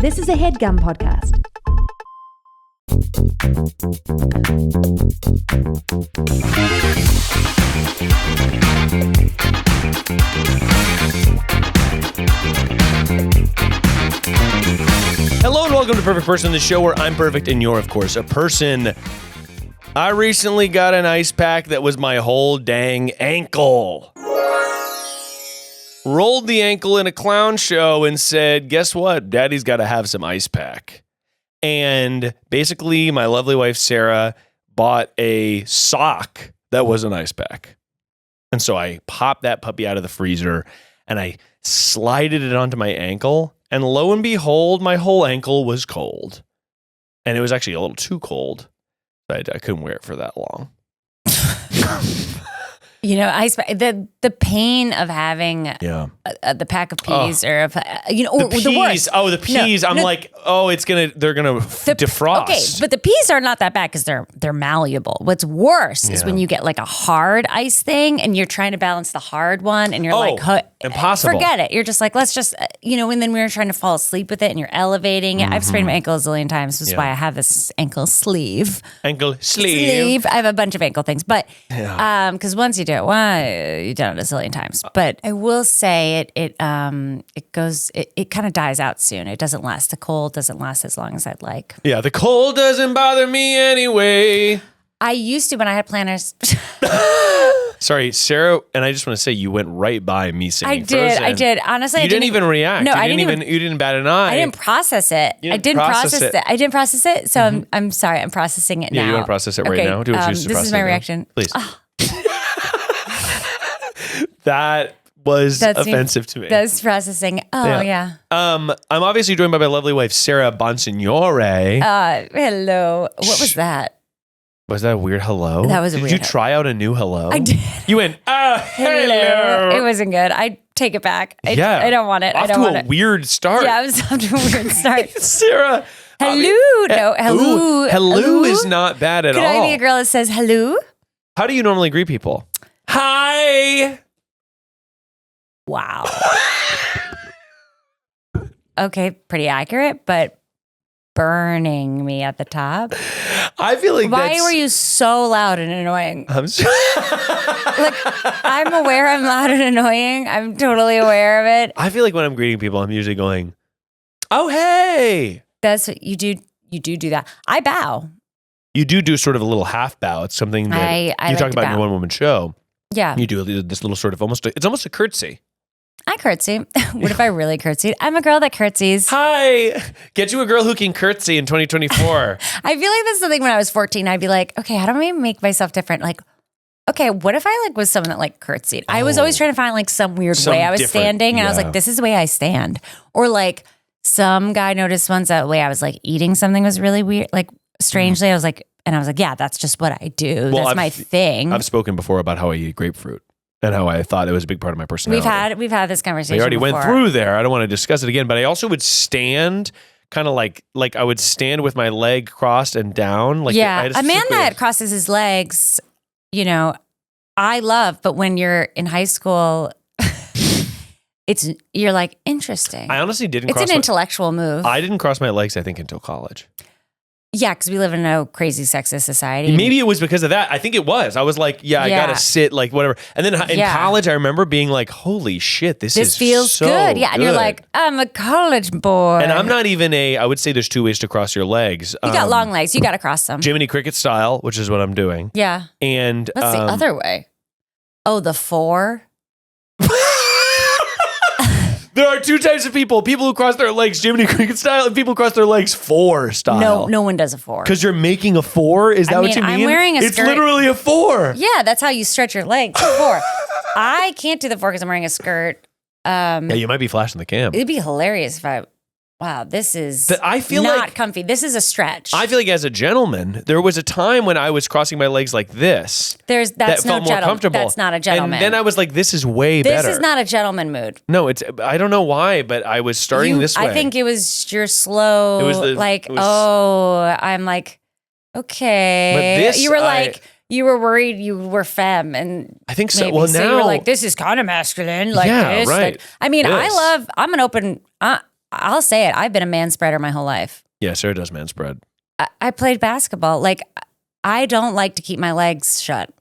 This is a Headgum podcast. Hello and welcome to Perfect Person, the show where I'm perfect and you're, of course, a person. I recently got an ice pack that was my whole dang ankle. Rolled the ankle in a clown show and said, guess what? Daddy's got to have some ice pack. And basically, my lovely wife, Sarah, bought a sock that was an ice pack. And so I popped that puppy out of the freezer and I slided it onto my ankle. And lo and behold, my whole ankle was cold. And it was actually a little too cold. I couldn't wear it for that long. You know, the pain of having the pack of peas or of, or the peas. The worst. Oh, the peas. They're gonna defrost. Okay, but the peas are not that bad because they're malleable. What's worse is when you get like a hard ice thing and you're trying to balance the hard one and you're impossible. Forget it. You're just like, let's just, and then we're trying to fall asasleep with it and you're elevating it. I've sprained my ankle a zillion times. This is why I have this ankle sleeve. Ankle sleeve. I have a bunch of ankle things, but because once you do it, you've done it a zillion times. But I will say it kind of dies out soon. It doesn't last. The cold doesn't last as long as I'd like. Yeah, the cold doesn't bother me anyway. I used to when I had planners. Sorry, Sarah, and I just want to say you went right by me saying Frozen. I did. Honestly, you didn't even react. No, you didn't bat an eye. I didn't process it. I didn't process it. I didn't process it. So I'm sorry. I'm processing it now. Yeah, you want to process it right now? Do what you choose to process. This is my reaction. Please. That was offensive to me. That's processing. Oh, yeah. I'm obviously joined by my lovely wife, Sarah Bonsignore. Hello. What was that? Was that a weird hello? That was a weird Did you try out a new hello? I did. You went, hello. It wasn't good. I take it back. I don't want it. Off I don't to want a it. weird start. Yeah, I was off to a weird start. Sarah. Hello. No, hello. Hello is not bad at all. Could I be a girl that says hello? How do you normally greet people? Hi. Wow. Okay, pretty accurate, but burning me at the top. I feel like why were you so loud and annoying? I'm sorry. Look, I'm aware I'm loud and annoying. I'm totally aware of it. I feel like when I'm greeting people, I'm usually going, oh, hey. That's what you do. You do that. I bow. You do sort of a little half bow. It's something that you like talk about in your one-woman show. Yeah. You do this little sort of it's almost a curtsy. I curtsy. What if I really curtsied? I'm a girl that curtsies. Hi. Get you a girl who can curtsy in 2024. I feel like that's the thing when I was 14. I'd be like, okay, how do I make myself different? Like, okay, what if I was someone that curtsied? I was always trying to find some weird way I was standing. And I was like, this is the way I stand. Or some guy noticed once that way I was eating something was really weird. Strangely, I was like, yeah, that's just what I do. Well, that's my thing. I've spoken before about how I eat grapefruit. And how I thought it was a big part of my personality. We've had this conversation. We already before. went through there. I don't want to discuss it again, but I also would stand kind of like I would stand with my leg crossed and down. A man that crosses his legs, I love. But when you're in high school, you're interesting. I honestly didn't. It's an intellectual move. I didn't cross my legs, I think, until college. Yeah, because we live in a crazy sexist society. Maybe it was because of that. I think it was. I was like, I gotta sit, whatever. And then in college, I remember being like, holy shit, this feels so good. Yeah, and you're like, I'm a college boy. And I'm not even I would say there's two ways to cross your legs. You got long legs. You got to cross them. Jiminy Cricket style, which is what I'm doing. Yeah. And what's the other way? Oh, the four? There are two types of people who cross their legs Jiminy Cricket style and people who cross their legs four style. No one does a four. Because you're making a four? Is that what you mean? I'm wearing a skirt. It's literally a four. Yeah, that's how you stretch your legs. Four. I can't do the four because I'm wearing a skirt. Yeah, you might be flashing the cam. It'd be hilarious if wow, this is I feel not comfy. This is a stretch. I feel like as a gentleman, there was a time when I was crossing my legs like this. That's felt no more comfortable. That's not a gentleman. And then I was like, this is way better. This is not a gentleman mood. No, I don't know why, but I was starting this way. I think it was your slow, I'm like, okay. But this, you were you were worried you were femme, and I think so. Maybe. Well, so now you were like, this is kind of masculine, like yeah, this. right. I'm an open. I'll say it. I've been a man spreader my whole life. Yeah, Sarah does man spread. I played basketball. Like, I don't like to keep my legs shut.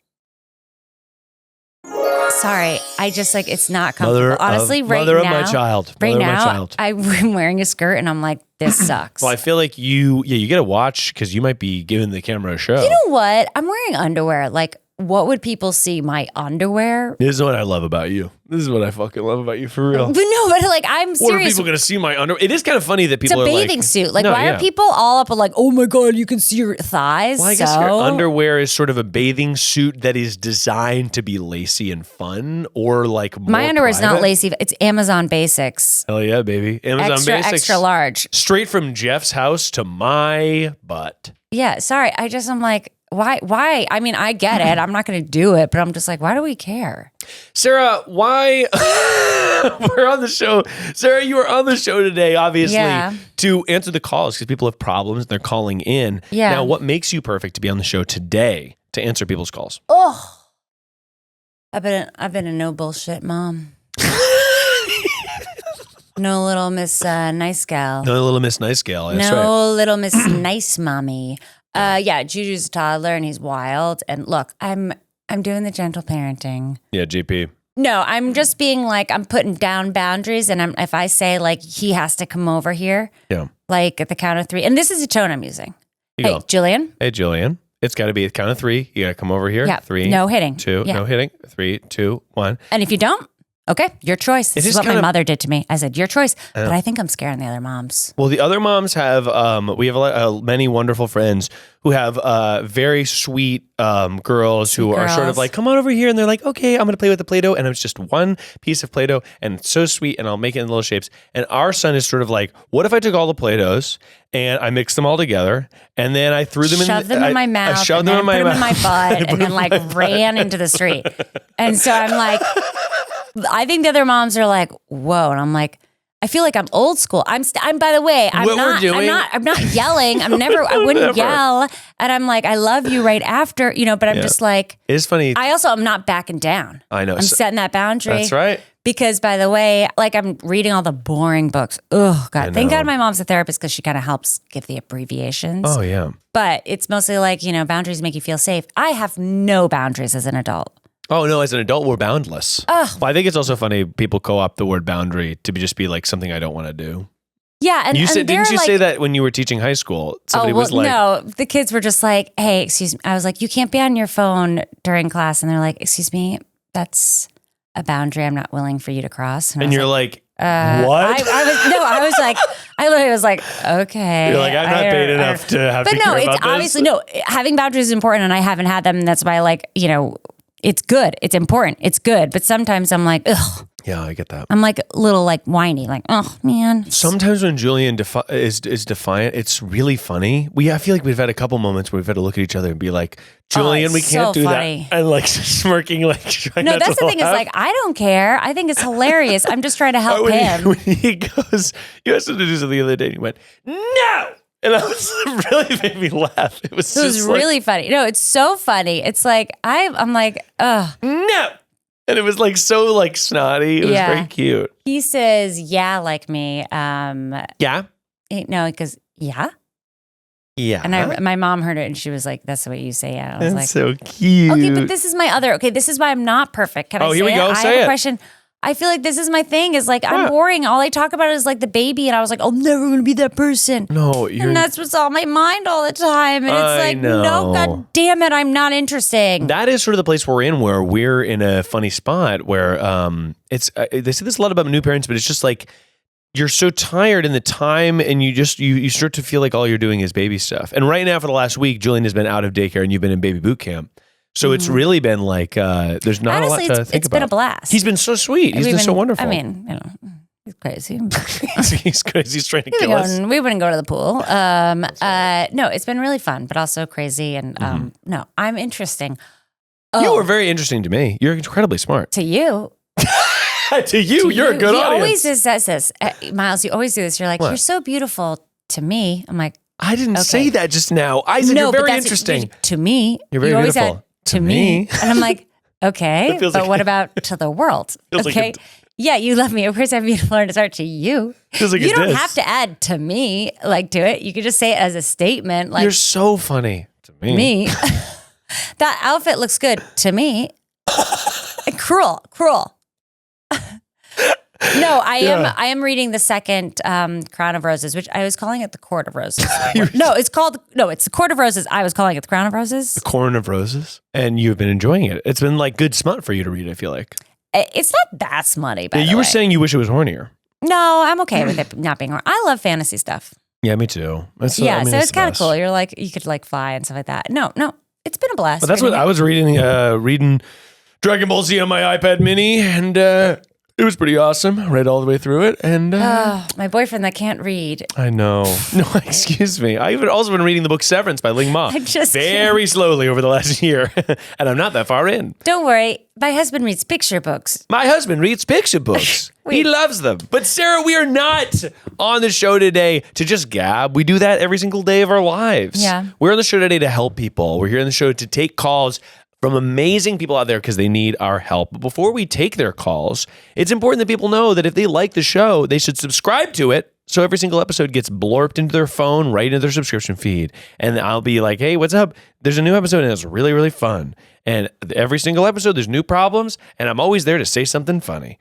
Sorry, I just like it's not comfortable. Honestly, right mother now, of my child. Right mother now, of my child. I'm wearing a skirt and I'm like, this sucks. Well, I feel like you got to watch because you might be giving the camera a show. You know what? I'm wearing underwear. Like, what would people see? My underwear? This is what I love about you. This is what I fucking love about you for real. But no, but like I'm serious. What are people going to see my underwear? It is kind of funny that people are like... It's a bathing suit. Like, why are people all up like, oh my God, you can see your thighs? Well, I guess your underwear is sort of a bathing suit that is designed to be lacy and fun or like more My underwear is not private. lacy. It's Amazon Basics. Hell yeah, baby. Amazon extra, Basics. Extra large. Straight from Jeff's house to my butt. Yeah, sorry. I'm like... Why? I mean, I get it. I'm not going to do it, but I'm just like, why do we care? Sarah, why? We're on the show. Sarah, you were on the show today, obviously, to answer the calls because people have problems and they're calling in. Yeah. Now, what makes you perfect to be on the show today to answer people's calls? Oh, I've been a no bullshit mom. No little Miss Nice Gal. No little Miss Nice Gal. That's no right. little Miss Nice Mommy. Yeah, Juju's a toddler and he's wild. And look, I'm doing the gentle parenting. Yeah, GP. No, I'm just being like, I'm putting down boundaries. And if I say like, he has to come over here, like at the count of 3, and this is the tone I'm using. Hey, Jillian. Hey, Jillian. It's got to be at the count of 3. You got to come over here. Yeah. 3. No hitting. 2. No hitting. 3, 2, 1. And if you don't, okay, your choice. This is what my mother did to me. I said, your choice. But I think I'm scaring the other moms. Well, the other moms have, we have many wonderful friends who have very sweet girls who are sort of like, come on over here. And they're like, okay, I'm going to play with the Play-Doh. And it's just one piece of Play-Doh and it's so sweet and I'll make it in little shapes. And our son is sort of like, what if I took all the Play-Dohs and I mixed them all together and then I threw them shoved them in my mouth, I shoved them in my mouth. in my butt and then like ran into the street. And so I'm like, I think the other moms are like, whoa. And I'm like, I feel like I'm old school. I'm by the way, I'm not yelling. I wouldn't yell. And I'm like, I love you right after, but I'm just like, it's funny. I also am not backing down. I know. I'm setting that boundary. That's right. Because by the way, like I'm reading all the boring books. Oh God. Thank God my mom's a therapist because she kind of helps give the abbreviations. Oh yeah. But it's mostly like, boundaries make you feel safe. I have no boundaries as an adult. Oh, no, as an adult, we're boundless. Well, I think it's also funny people co-opt the word boundary to just be like something I don't want to do. Yeah. And didn't you say that when you were teaching high school? Somebody was like... No, the kids were just like, hey, excuse me. I was like, you can't be on your phone during class. And they're like, excuse me, that's a boundary I'm not willing for you to cross. And you're like, what? I literally was like, okay. You're like, I'm not paid enough to have to care about this. But no, it's obviously, having boundaries is important and I haven't had them. And that's why it's good. It's important. It's good. But sometimes I'm like, ugh. Yeah, I get that. I'm like a little like whiny, like, oh man. Sometimes when Julian is defiant, it's really funny. I feel like we've had a couple moments where we've had to look at each other and be like, Julian, we can't do that. And like smirking, like trying not to that's the thing is like, I don't care. I think it's hilarious. I'm just trying to help him. When he goes, you asked him to do something the other day and he went, no! And that was really made me laugh. It was really funny. No, it's so funny. It's like, I'm like, ugh. No! And it was like so like snotty. It was very cute. He says, yeah, like me. Yeah? No, because, yeah? Yeah. And my mom heard it and she was like, that's the way you say it. I was That's so cute. Okay, but this is my other, this is why I'm not perfect. Can I say it? Here we go. I have a question. I feel like this is my thing is like, I'm boring. All I talk about is like the baby. And I was like, I'm never going to be that person. No, and that's what's on my mind all the time. And it's like, no, God damn it. I'm not interesting. That is sort of the place we're in where we're in a funny spot where it's, they say this a lot about new parents, but it's just like, you're so tired in the time and you start to feel like all you're doing is baby stuff. And right now for the last week, Julian has been out of daycare and you've been in baby boot camp. So it's really been like, there's not Honestly, a lot to think about. It's been a blast. He's been so sweet. He's been so wonderful. I mean, he's crazy. He's crazy. He's trying to kill us. We wouldn't go to the pool. No, it's been really fun, but also crazy. And no, I'm interesting. You were very interesting to me. You're incredibly smart. To you. To you, you're a good audience. He always says this. Miles, you always do this. You're like, you're so beautiful to me. I'm like, I didn't say that just now. I said you're very interesting. To me. You're very beautiful. To me. And I'm like, okay, but what about to the world? Okay. Yeah, you love me. Of course, I'm beautiful and it's art to you. Feels like you a don't diss. have to add to me, like, to it. You could just say it as a statement. Like, you're so funny to me. Me. That outfit looks good to me. Cruel. No, I am reading the second Crown of Roses, which I was calling it the Court of Roses. It's the Court of Roses. I was calling it the Crown of Roses. The Court of Roses. And you've been enjoying it. It's been like good smut for you to read, I feel like. It's not that smutty, by the way. You were saying you wish it was hornier. No, I'm okay with it not being horny. I love fantasy stuff. Yeah, me too. So it's kind of cool. You're like, you could like fly and stuff like that. No, it's been a blast. But that's what I was reading Dragon Ball Z on my iPad mini, and it was pretty awesome. I read all the way through it, and my boyfriend that can't read. I know. No, excuse me. I've also been reading the book Severance by Ling Ma very slowly over the last year, and I'm not that far in. Don't worry. My husband reads picture books. My husband reads picture books. He loves them. But Sarah, we are not on the show today to just gab. We do that every single day of our lives. Yeah. We're on the show today to help people. We're here on the show to take calls from amazing people out there because they need our help. But before we take their calls, it's important that people know that if they like the show, they should subscribe to it. So every single episode gets blurped into their phone, right into their subscription feed. And I'll be like, hey, what's up? There's a new episode and it's really, really fun. And every single episode, there's new problems. And I'm always there to say something funny,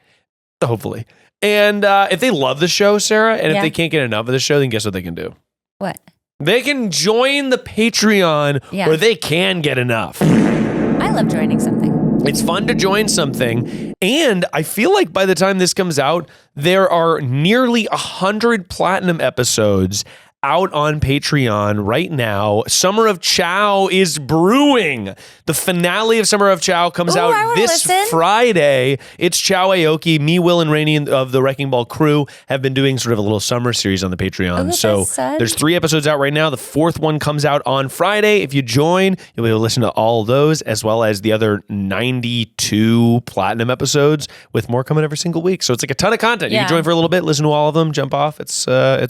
hopefully. And if they love the show, Sarah, and if they can't get enough of the show, then guess what they can do? What? They can join the Patreon where they can get enough. I love joining something. It's fun to join something. And I feel like by the time this comes out, there are nearly 100 platinum episodes out on Patreon right now. Summer of Chow is brewing. The finale of Summer of Chow comes out this Friday. It's Chow Aoki, me, Will, and Rainey of the Wrecking Ball crew have been doing sort of a little summer series on the Patreon. So there's 3 episodes out right now. The 4th one comes out on Friday. If you join, you'll be able to listen to all of those as well as the other 92 platinum episodes with more coming every single week. So it's like a ton of content. You can join for a little bit, listen to all of them, jump off. It's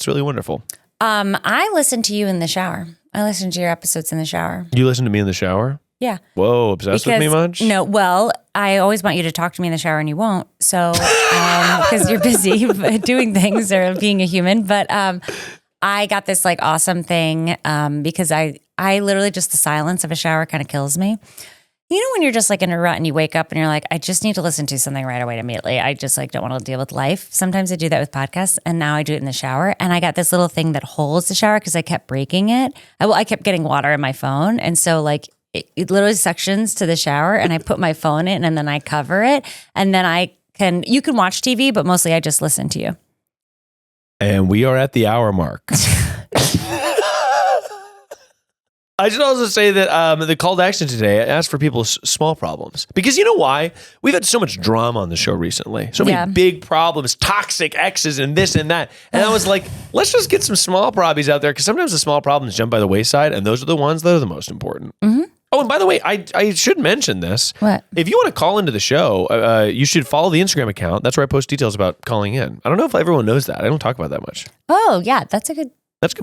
really wonderful. I listen to you in the shower. I listen to your episodes in the shower. You listen to me in the shower? Yeah. Whoa, obsessed with me much? No, well, I always want you to talk to me in the shower and you won't. So, because you're busy doing things or being a human. But I got this like awesome thing because I literally just the silence of a shower kind of kills me. You know when you're just like in a rut and you wake up and you're like, I just need to listen to something right away immediately. I just like don't want to deal with life. Sometimes I do that with podcasts and now I do it in the shower. And I got this little thing that holds the shower because I kept breaking it. I kept getting water in my phone. And so like it literally suctions to the shower and I put my phone in and then I cover it. And then you can watch TV, but mostly I just listen to you. And we are at the hour mark. I should also say that the call to action today, I asked for people's small problems. Because you know why? We've had so much drama on the show recently. So many big problems, toxic exes and this and that. And I was like, let's just get some small problems out there because sometimes the small problems jump by the wayside and those are the ones that are the most important. Mm-hmm. Oh, and by the way, I should mention this. What? If you want to call into the show, you should follow the Instagram account. That's where I post details about calling in. I don't know if everyone knows that. I don't talk about that much. Oh, yeah. That's a good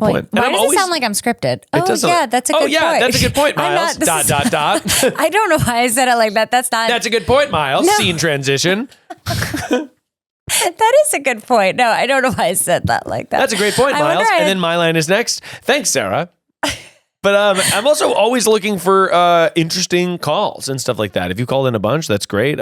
point. Why does it sound like I'm scripted? That's a good point. That's a good point, Miles. I don't know why I said it like that. That's a good point, Miles. No. Scene transition. That is a good point. No, I don't know why I said that like that. That's a great point, Miles. And then my line is next. Thanks, Sarah. But I'm also always looking for interesting calls and stuff like that. If you called in a bunch, that's great.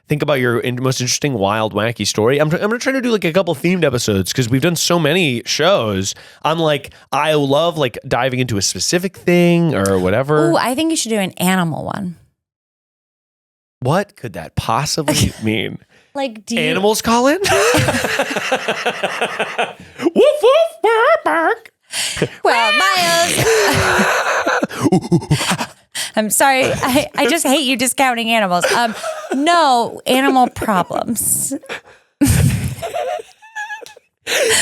Think about your most interesting, wild, wacky story. I'm going to try to do like a couple themed episodes because we've done so many shows. I'm like, I love like diving into a specific thing or whatever. Ooh, I think you should do an animal one. What could that possibly mean? Like, animals call in? Woof, woof, bark, bark. Well, Miles, I'm sorry. I just hate you discounting animals. No, animal problems.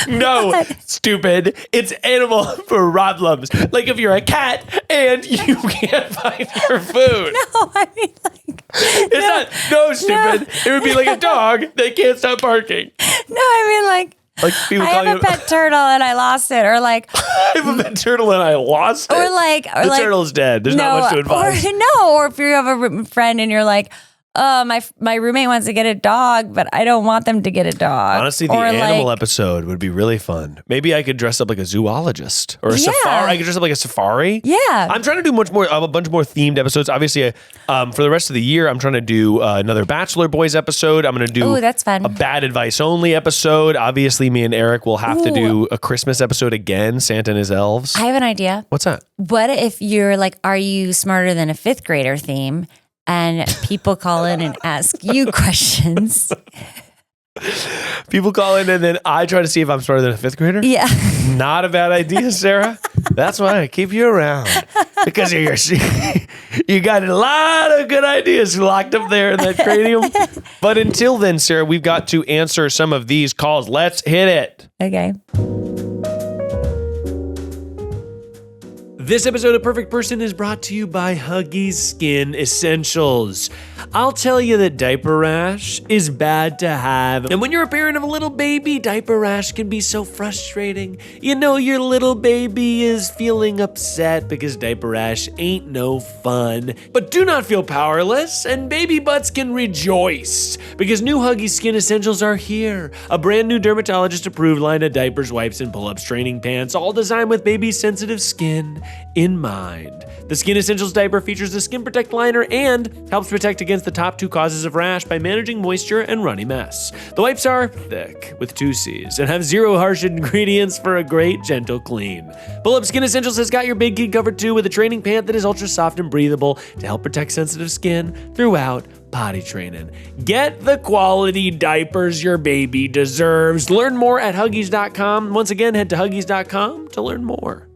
No, stupid. It's animal problems. Like if you're a cat and you can't find your food. No, I mean like... No, stupid. No. It would be like a dog that can't stop barking. No, I mean like... people I have a pet turtle and I lost it, or like I have a pet turtle and I lost it. Or the turtle's dead. There's not much to advise. Or if you have a friend and you're like, my roommate wants to get a dog, but I don't want them to get a dog. Honestly, the animal episode would be really fun. Maybe I could dress up like a zoologist or a safari. I could dress up like a safari. Yeah. I'm trying to do a bunch more themed episodes. Obviously, for the rest of the year, I'm trying to do another Bachelor Boys episode. I'm going to do that's fun. A Bad Advice Only episode. Obviously, me and Eric will have to do a Christmas episode again, Santa and his elves. I have an idea. What's that? What if you're like, are you smarter than a fifth grader theme? And people call in and ask you questions. People call in and then I try to see if I'm smarter than a fifth grader? Yeah. Not a bad idea, Sarah. That's why I keep you around. Because you got a lot of good ideas locked up there in that cranium. But until then, Sarah, we've got to answer some of these calls. Let's hit it. Okay. This episode of Perfect Person is brought to you by Huggies Skin Essentials. I'll tell you that diaper rash is bad to have. And when you're a parent of a little baby, diaper rash can be so frustrating. You know your little baby is feeling upset because diaper rash ain't no fun. But do not feel powerless, and baby butts can rejoice because new Huggies Skin Essentials are here. A brand new dermatologist-approved line of diapers, wipes, and pull-ups training pants, all designed with baby's sensitive skin in mind. The Skin Essentials diaper features the Skin Protect liner and helps protect against the top 2 causes of rash by managing moisture and runny mess. The wipes are thick with 2 C's and have 0 harsh ingredients for a great gentle clean. Pull-Up Skin Essentials has got your big kid covered too with a training pant that is ultra soft and breathable to help protect sensitive skin throughout potty training. Get the quality diapers your baby deserves. Learn more at Huggies.com. Once again, head to Huggies.com to learn more.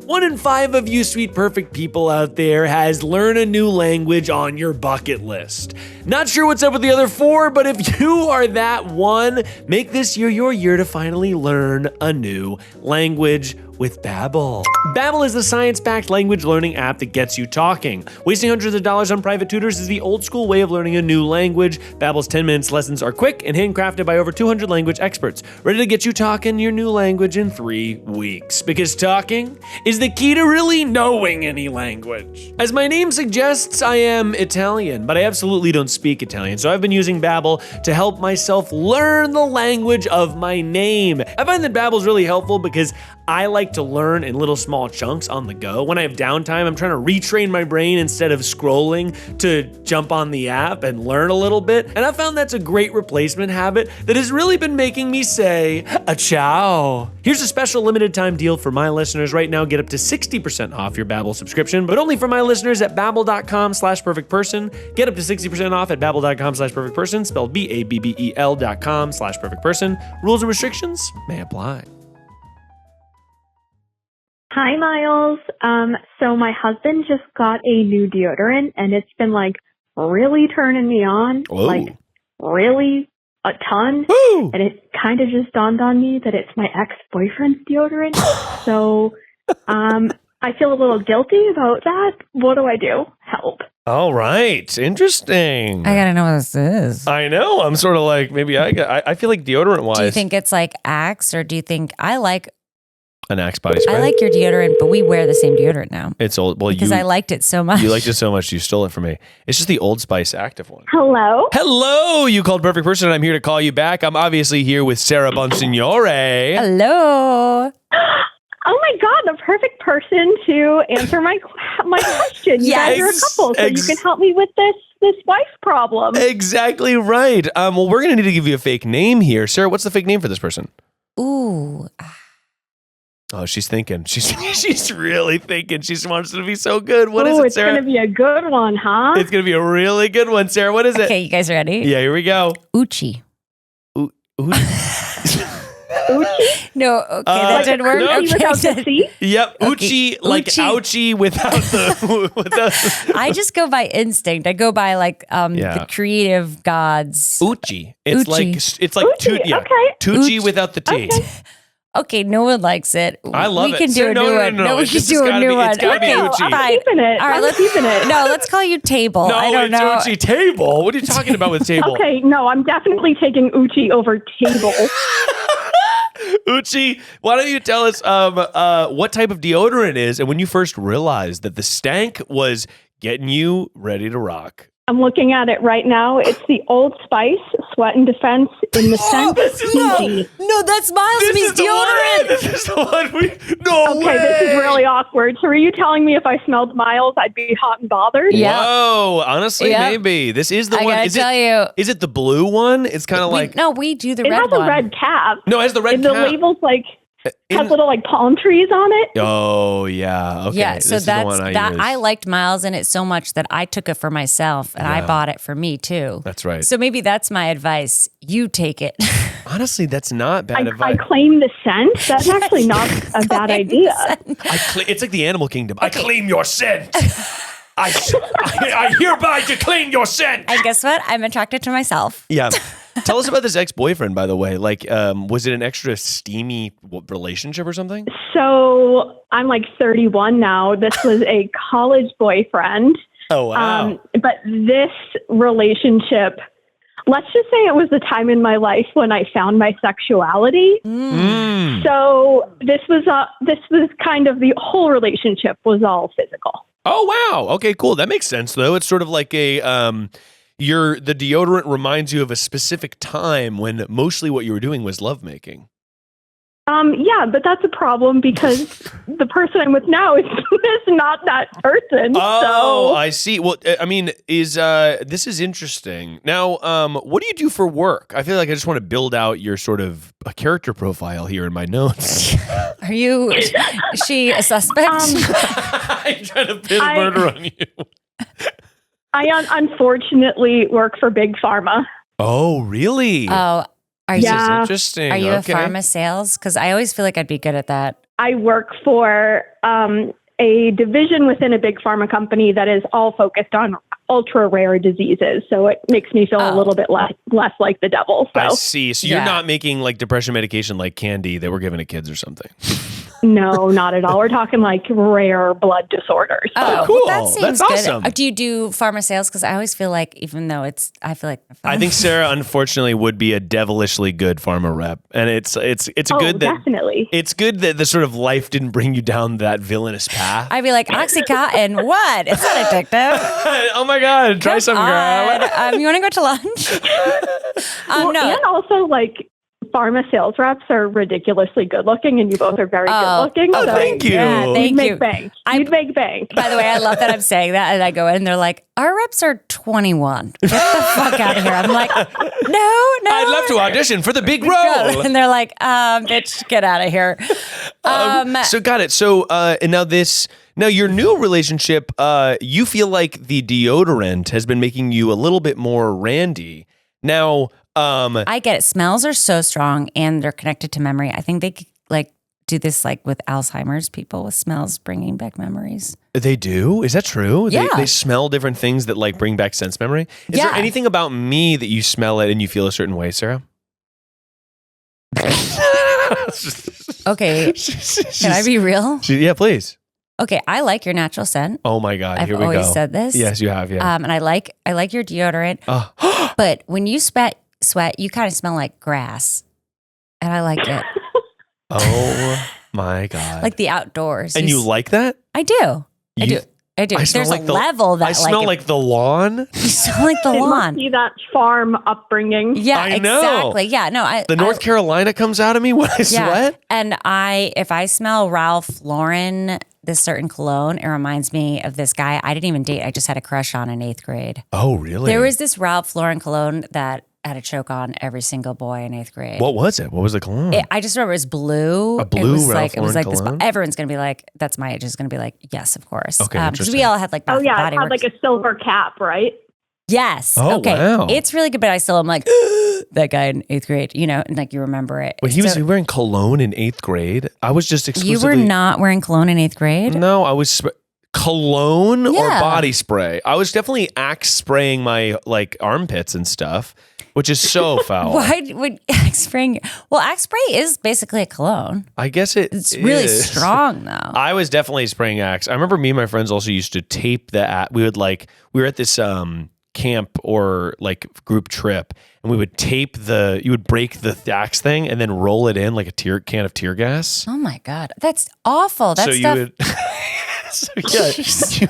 One in 5 of you sweet perfect people out there has learn a new language on your bucket list. Not sure what's up with the other 4, but if you are that one, make this year your year to finally learn a new language with Babbel. Babbel is the science-backed language learning app that gets you talking. Wasting hundreds of dollars on private tutors is the old school way of learning a new language. Babbel's 10 minutes lessons are quick and handcrafted by over 200 language experts, ready to get you talking your new language in 3 weeks. Because talking is the key to really knowing any language. As my name suggests, I am Italian, but I absolutely don't speak Italian, so I've been using Babbel to help myself learn the language of my name. I find that Babbel's really helpful because I like to learn in little small chunks on the go. When I have downtime, I'm trying to retrain my brain instead of scrolling to jump on the app and learn a little bit. And I found that's a great replacement habit that has really been making me say, a ciao. Here's a special limited time deal for my listeners right now. Get up to 60% off your Babbel subscription, but only for my listeners at babbel.com/perfectperson. Get up to 60% off at babbel.com/perfectperson, spelled BABBEL.com/perfectperson. Rules and restrictions may apply. Hi, Miles. So my husband just got a new deodorant, and it's been like really turning me on, like really a ton. Woo! And it kind of just dawned on me that it's my ex-boyfriend's deodorant. So I feel a little guilty about that. What do I do? Help. All right. Interesting. I gotta know what this is. I know. I'm sort of like, maybe I feel like deodorant-wise. Do you think it's like Axe, or do you think I like an Axe body spray? I like your deodorant, but we wear the same deodorant now. It's old. Well, because I liked it so much. You liked it so much, you stole it from me. It's just the Old Spice active one. Hello? Hello, you called Perfect Person, and I'm here to call you back. I'm obviously here with Sarah Bonsignore. Hello. Oh my God, the perfect person to answer my question. You guys are a couple, so you can help me with this wife problem. Exactly right. Well, we're going to need to give you a fake name here. Sarah, what's the fake name for this person? Ooh. Oh, she's thinking. She's really thinking. She wants it to be so good. What is it, Sarah? It's going to be a good one, huh? It's going to be a really good one, Sarah. What is it? Okay, you guys ready? Yeah, here we go. Uchi. Uchi? No, okay, that didn't work. No. Okay. Without the C? Yep, Uchi, like ouchie without the... I just go by instinct. I go by like the creative gods. Uchi. It's like Uchi, Tucci without the T. Okay, no one likes it. I love it. We can do a new one. No, we can do a new one. Okay, I'm keeping it. All right, let's keep it. No, let's call you Table. No, I don't know. Uchi Table. What are you talking about with Table? Okay, no, I'm definitely taking Uchi over Table. Uchi, why don't you tell us what type of deodorant it is and when you first realized that the stank was getting you ready to rock? I'm looking at it right now. It's the Old Spice Sweat and Defense in the scent. No, that's Miles' deodorant. This is the one no way. Okay, this is really awkward. So are you telling me if I smelled Miles, I'd be hot and bothered? Yeah. Whoa, honestly, maybe. This is the one. I gotta tell you. Is it the blue one? It's kind of like... No, we do the red one. It has a red cap. No, it has the red cap. The label's like... has little like palm trees on it. Oh yeah, okay. Yeah, so this that's is the one that. I liked Miles in it so much that I took it for myself and I bought it for me too. That's right. So maybe that's my advice. You take it. Honestly, that's not bad advice. I claim the scent. That's actually not a bad idea. It's like the animal kingdom. Okay. I claim your scent. I hereby declaim your scent. And guess what? I'm attracted to myself. Yeah. Tell us about this ex-boyfriend, by the way. Like, was it an extra steamy relationship or something? So I'm like 31 now. This was a college boyfriend. Oh, wow. But this relationship, let's just say it was the time in my life when I found my sexuality. Mm. So this was kind of the whole relationship was all physical. Oh, wow. Okay, cool. That makes sense, though. It's sort of like a... the deodorant reminds you of a specific time when mostly what you were doing was lovemaking. Yeah, but that's a problem because the person I'm with now is not that person. Oh, so. I see. Well, I mean, this is interesting. Now, what do you do for work? I feel like I just want to build out your sort of a character profile here in my notes. Is she a suspect? I'm trying to pin a murder on you. I unfortunately work for Big Pharma. Oh, really? Oh, this is interesting. Are you a pharma sales? Because I always feel like I'd be good at that. I work for a division within a big pharma company that is all focused on ultra rare diseases. So it makes me feel a little bit less like the devil. So. I see. So you're not making like depression medication like candy that we're giving to kids or something. No, not at all. We're talking like rare blood disorders. Oh, cool. Well, that seems That's good. awesome. Do you do pharma sales? Because I always feel like, I think Sarah, unfortunately, would be a devilishly good pharma rep, and it's good that definitely. It's good that the sort of life didn't bring you down that villainous path. I'd be like, Oxycontin, what? It's not addictive. Oh my God, try some, girl. You want to go to lunch? No. And also like. Pharma sales reps are ridiculously good looking, and you both are very good looking. Oh, so thank you. Yeah, thank you'd you. Make bank. You'd make bank. By the way, I love that I'm saying that, and I go in, and they're like, "Our reps are 21. Get the fuck out of here!" I'm like, "No." I'd love to audition for the big role, and they're like, "Bitch, get out of here." So got it. So and now your new relationship, you feel like the deodorant has been making you a little bit more randy. Now. I get it. Smells are so strong and they're connected to memory. I think they like do this like with Alzheimer's people with smells bringing back memories. They do? Is that true? Yeah. They smell different things that like bring back sense memory? Is there anything about me that you smell it and you feel a certain way, Sarah? Okay. Can I be real? Yeah, please. Okay, I like your natural scent. Oh my God, here we go. I've always said this. Yes, you have, yeah. And I like your deodorant. But when you sweat, you kind of smell like grass. And I like it. Oh my God. Like the outdoors. And you like that? I do. I do. There's like a level that I smell like the lawn. You smell like the lawn. See that farm upbringing. Yeah, I know. Exactly. Yeah, no. The North Carolina comes out of me when I sweat. And if I smell Ralph Lauren, this certain cologne, it reminds me of this guy I didn't even date. I just had a crush on in 8th grade. Oh, really? There was this Ralph Lauren cologne that had a choke on every single boy in 8th grade. What was it? What was the cologne? I just remember it was blue. A blue Ralph Lauren cologne? This, everyone's going to be like, that's my age. Is going to be like, yes, of course. Okay, because we all had like Bath it and Body had Works. like a silver cap, right? Yes. Oh, okay. wow. It's really good, but I still am like, that guy in 8th grade, and like you remember it. Wait, he was wearing cologne in 8th grade? I was just exclusively... You were not wearing cologne in 8th grade? No, I was... Cologne or body spray? I was definitely Axe spraying my like armpits and stuff, which is so foul. Why would Axe spraying? Well, Axe spray is basically a cologne. I guess it's really strong though. I was definitely spraying Axe. I remember me and my friends also used to tape the. We were at this camp or like group trip, and we would you would break the Thax thing and then roll it in like a can of tear gas. Oh my God. That's awful. That's So you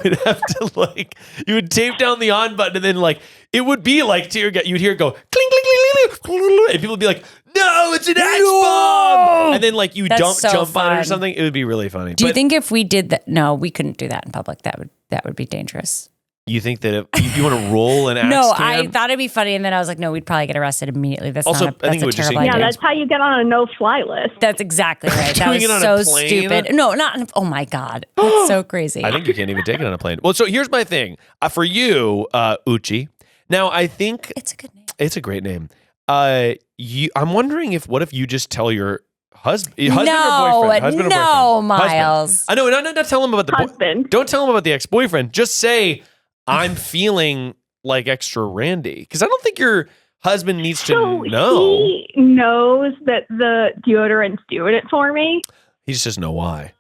would have to you would tape down the on button, and then it would be like tear gas. You'd hear it go cling, cling, cling, cling, cling, and people would be like, no, it's an X bomb. And then you would jump on it or something. It would be really funny. Do you think if we did that? No, we couldn't do that in public. That would be dangerous. You think that if you want to roll an axe No, can? I thought it'd be funny, and then I was like, no, we'd probably get arrested immediately. That's also, not a terrible idea. Yeah, that's how you get on a no-fly list. That's exactly right. That was so stupid. No, not. Oh my God, that's so crazy. I think you can't even take it on a plane. Well, so here's my thing for you, Uchi. Now, I think it's a good name. It's a great name. I'm wondering what if you just tell your husband or boyfriend? Husband or boyfriend? Miles. I know, not tell him about the husband. Don't tell him about the ex-boyfriend. Just say, I'm feeling like extra randy, because I don't think your husband needs to know. He knows that the deodorant's doing it for me. He just doesn't know why.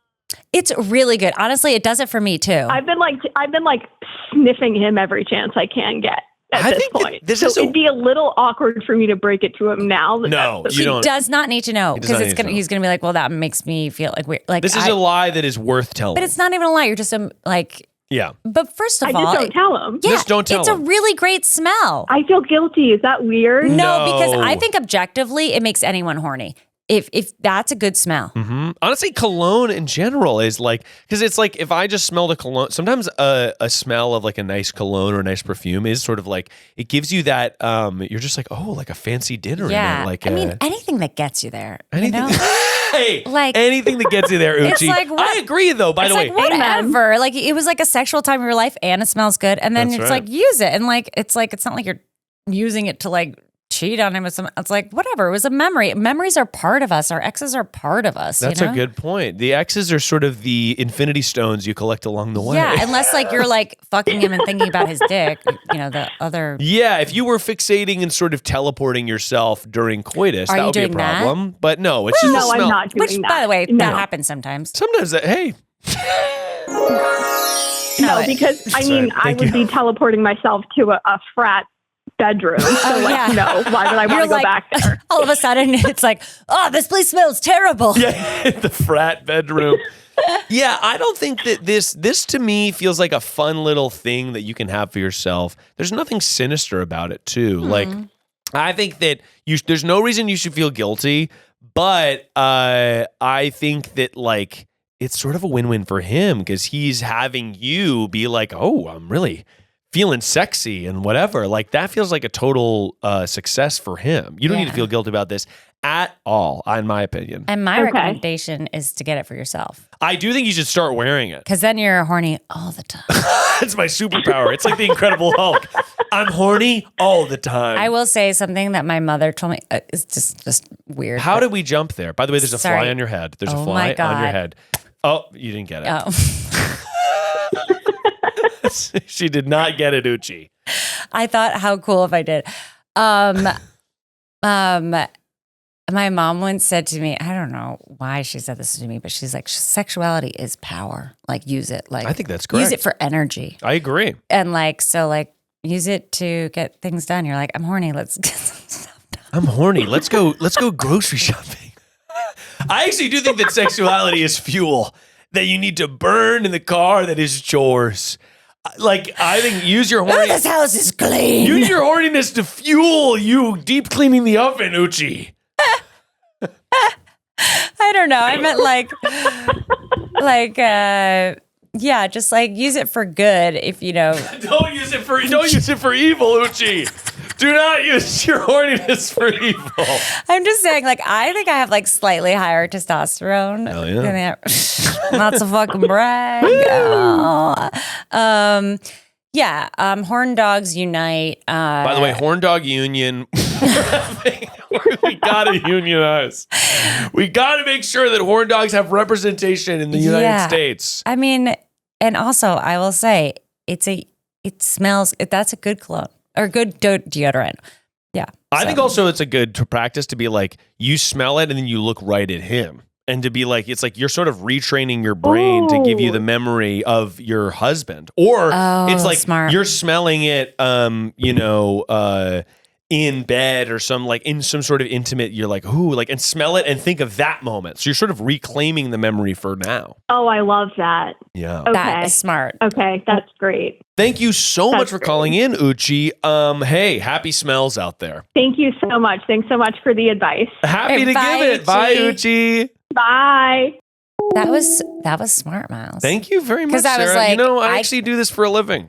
It's really good. Honestly, it does it for me too. I've been sniffing him every chance I can get at this point. It'd be a little awkward for me to break it to him now. He does not need to know, because he's gonna be like, well, that makes me feel like weird. Like this is a lie that is worth telling. But it's not even a lie. You're just yeah. But first of all, I just don't tell him. Yeah, just don't tell him. It's a really great smell. I feel guilty. Is that weird? No, because I think objectively it makes anyone horny. If that's a good smell. Mm-hmm. Honestly, cologne in general is because it's if I just smelled a cologne, sometimes a smell of a nice cologne or a nice perfume is sort of it gives you that, you're just a fancy dinner. Yeah. In there, I mean, anything that gets you there. Anything. You know? Hey, anything that gets you there, Uchi. I agree, though, by the way. Whatever. It was a sexual time of your life, and it smells good. And then use it. And it's not like you're using it to cheat on him with some. It's whatever. It was a memory. Memories are part of us. Our exes are part of us. That's a good point. The exes are sort of the infinity stones you collect along the way. Yeah, unless you're fucking him and thinking about his dick. The other. Yeah, if you were fixating and sort of teleporting yourself during coitus, that would be a problem. That? But no, it's just a smell. I'm not doing that. Which, by the way, that happens sometimes. Sometimes hey. No, because I would be teleporting myself to a frat bedroom. So no, why would I want to go back there? All of a sudden it's this place smells terrible. Yeah, the frat bedroom. Yeah, I don't think that this to me feels like a fun little thing that you can have for yourself. There's nothing sinister about it too. I think that there's no reason you should feel guilty, but I think that it's sort of a win-win for him, because he's having you be oh, I'm really feeling sexy and whatever. That feels like a total success for him. You don't need to feel guilty about this at all, in my opinion. And my recommendation is to get it for yourself. I do think you should start wearing it. Because then you're horny all the time. It's my superpower. It's like the Incredible Hulk. I'm horny all the time. I will say something that my mother told me. It's just weird. How did we jump there? By the way, there's a fly on your head. There's a fly on your head. Oh, you didn't get it. Oh. She did not get it, Uchi. I thought, how cool if I did. My mom once said to me, I don't know why she said this to me, but she's like, sexuality is power. Use it. I think that's correct. Use it for energy. I agree. And use it to get things done. You're I'm horny. Let's get some stuff done. I'm horny. Let's go grocery shopping. I actually do think that sexuality is fuel that you need to burn in the car that is chores. I think use your horniness. This house is clean. Use your horniness to fuel you deep cleaning the oven, Uchi. I don't know. I meant just use it for good. If you know, don't use it for evil, Uchi. Do not use your horniness for evil. I'm just saying, I think I have slightly higher testosterone. Hell yeah. Not to fucking brag. Horn dogs unite. By the way, Horn Dog Union. We gotta unionize. We gotta make sure that horn dogs have representation in the United States. I mean, and also I will say it smells. That's a good cologne or good deodorant. Yeah. I think also it's a good practice to be you smell it and then you look right at him And to be like, it's like you're sort of retraining your brain to give you the memory of your husband. Or it's like smart. you're smelling it, in bed or in some sort of intimate, you're like, ooh, like, and smell it and think of that moment. So you're sort of reclaiming the memory for now. Oh, I love that. Yeah. Okay. That is smart. Okay, that's great. Thank you so much for calling in, Uchi. Hey, happy smells out there. Thank you so much. Thanks so much for the advice. Happy to bye, give it. Bye, Uchi. Bye. That was smart, Miles. Thank you very much, I was Sarah. like, I actually do this for a living.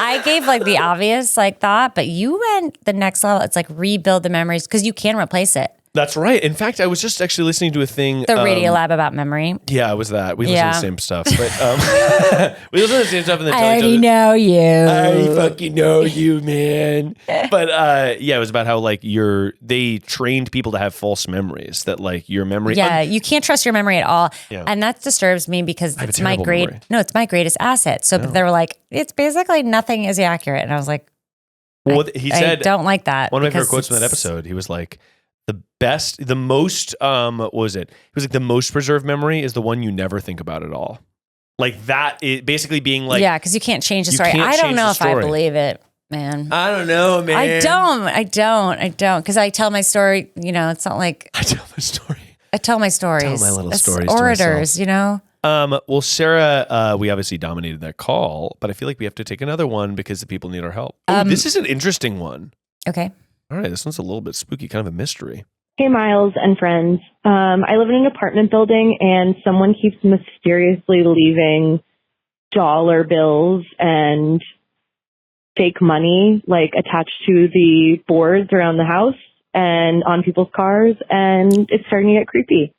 I gave like the obvious thought, but you went the next level. It's like rebuild the memories because you can replace it. That's right. In fact, I was just actually listening to a thing. The Radio Lab about memory. Yeah, it was that. We listen to the same stuff. But we listen to the same stuff and then tell each other. I already know you. I fucking know you, man. But it was about how they trained people to have false memories. That your memory. Yeah, you can't trust your memory at all. Yeah. And that disturbs me because it's my memory. it's my greatest asset. So they were like, it's basically nothing is accurate. And I was like, he said, I don't like that. One of my favorite quotes from that episode, he was like, the most, what was it? He was like, the most preserved memory is the one you never think about at all. Like that, it basically being like, yeah, because you can't change the story. I don't know if I believe it, man. I don't know, man. I don't. Because I tell my story, it's not like. I tell my story. I tell my stories. Tell my little stories orators, to myself. Well, Sarah, we obviously dominated that call, but I feel like we have to take another one because the people need our help. This is an interesting one. Okay. All right, this one's a little bit spooky, kind of a mystery. Hey, Miles and friends. I live in an apartment building, and someone keeps mysteriously leaving dollar bills and fake money, attached to the boards around the house and on people's cars, and it's starting to get creepy.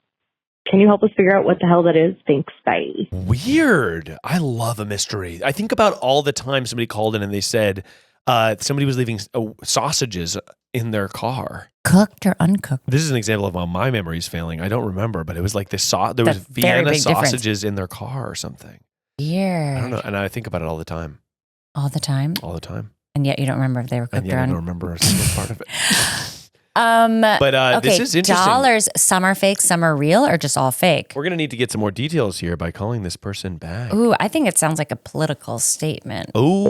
Can you help us figure out what the hell that is? Thanks. Bye. Weird. I love a mystery. I think about all the time somebody called in and they said somebody was leaving sausages in their car. Cooked or uncooked? This is an example of how my memory is failing. I don't remember, but it was like there was Vienna sausages in their car or something. Weird. I don't know. And I think about it all the time. All the time? All the time. And yet you don't remember if they were cooked or I don't remember a single part of it. Okay, this is interesting. Dollars, some are fake, some are real, or just all fake? We're going to need to get some more details here by calling this person back. Ooh, I think it sounds like a political statement. Ooh.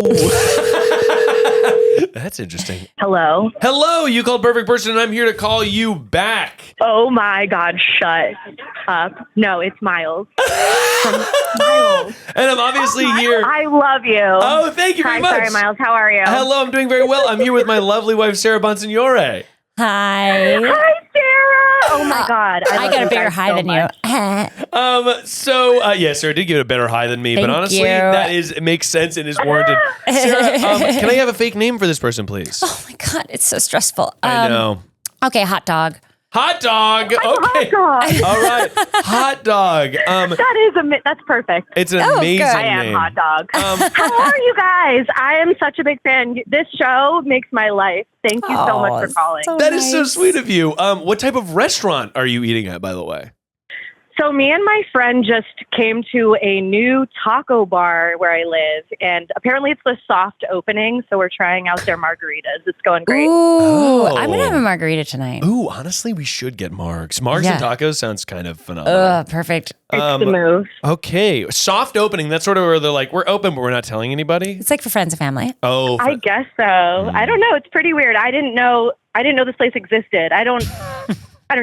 That's interesting. Hello? Hello, you called perfect person, and I'm here to call you back. Oh my God, shut up. No, it's Miles. Miles. And I'm obviously here. I love you. Oh, thank you very much. Sorry, Miles. How are you? Hello, I'm doing very well. I'm here with my lovely wife, Sarah Bonsignore. Hi. Hi, Sarah. Oh my God. I got a bigger high than you. Sarah did give it a better high than me, Thank but honestly, you. it makes sense and is warranted. Sarah, can I have a fake name for this person, please? Oh my God, it's so stressful. I know. Okay, hot dog. Hot dog. Okay. Hot dog. All right. Hot dog. That's perfect. It's an amazing good. I am name. Hot Dog. How are you guys? I am such a big fan. This show makes my life. Thank you so much for calling. That is so sweet of you. What type of restaurant are you eating at, by the way? So me and my friend just came to a new taco bar where I live, and apparently it's the soft opening, so we're trying out their margaritas. It's going great. Ooh, I'm going to have a margarita tonight. Ooh, honestly, we should get margs. Margs and tacos sounds kind of phenomenal. Perfect. It's the move. Okay, soft opening. That's sort of where they're like, we're open, but we're not telling anybody. It's like for friends and family. Oh, I guess so. I don't know. It's pretty weird. I didn't know this place existed. I don't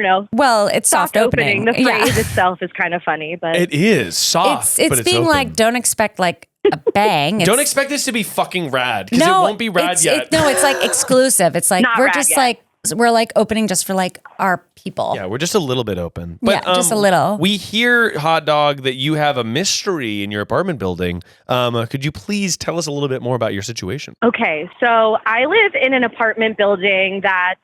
know. Well, it's soft opening. The phrase itself is kind of funny, but it is soft. It's being open. like, don't expect like a bang. Don't expect this to be fucking rad because it won't be rad yet. It's like exclusive. It's like Not we're rad just yet. like we're like opening just for like our people. Yeah, we're just a little bit open. But, just a little. We hear, Hot Dog, that you have a mystery in your apartment building. Could you please tell us a little bit more about your situation? Okay, so I live in an apartment building that's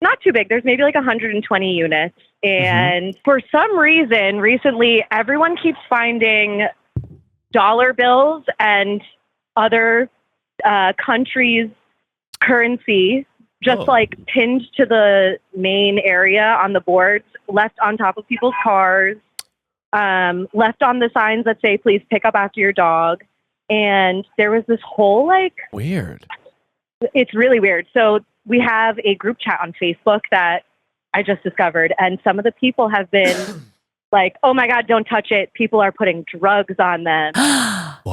not too big. There's maybe like 120 units. And for some reason, recently, everyone keeps finding dollar bills and other countries' currency just like pinned to the main area on the boards, left on top of people's cars, left on the signs that say, please pick up after your dog. And there was this whole weird. It's really weird. So we have a group chat on Facebook that I just discovered. And some of the people have been like, oh my God, don't touch it. People are putting drugs on them.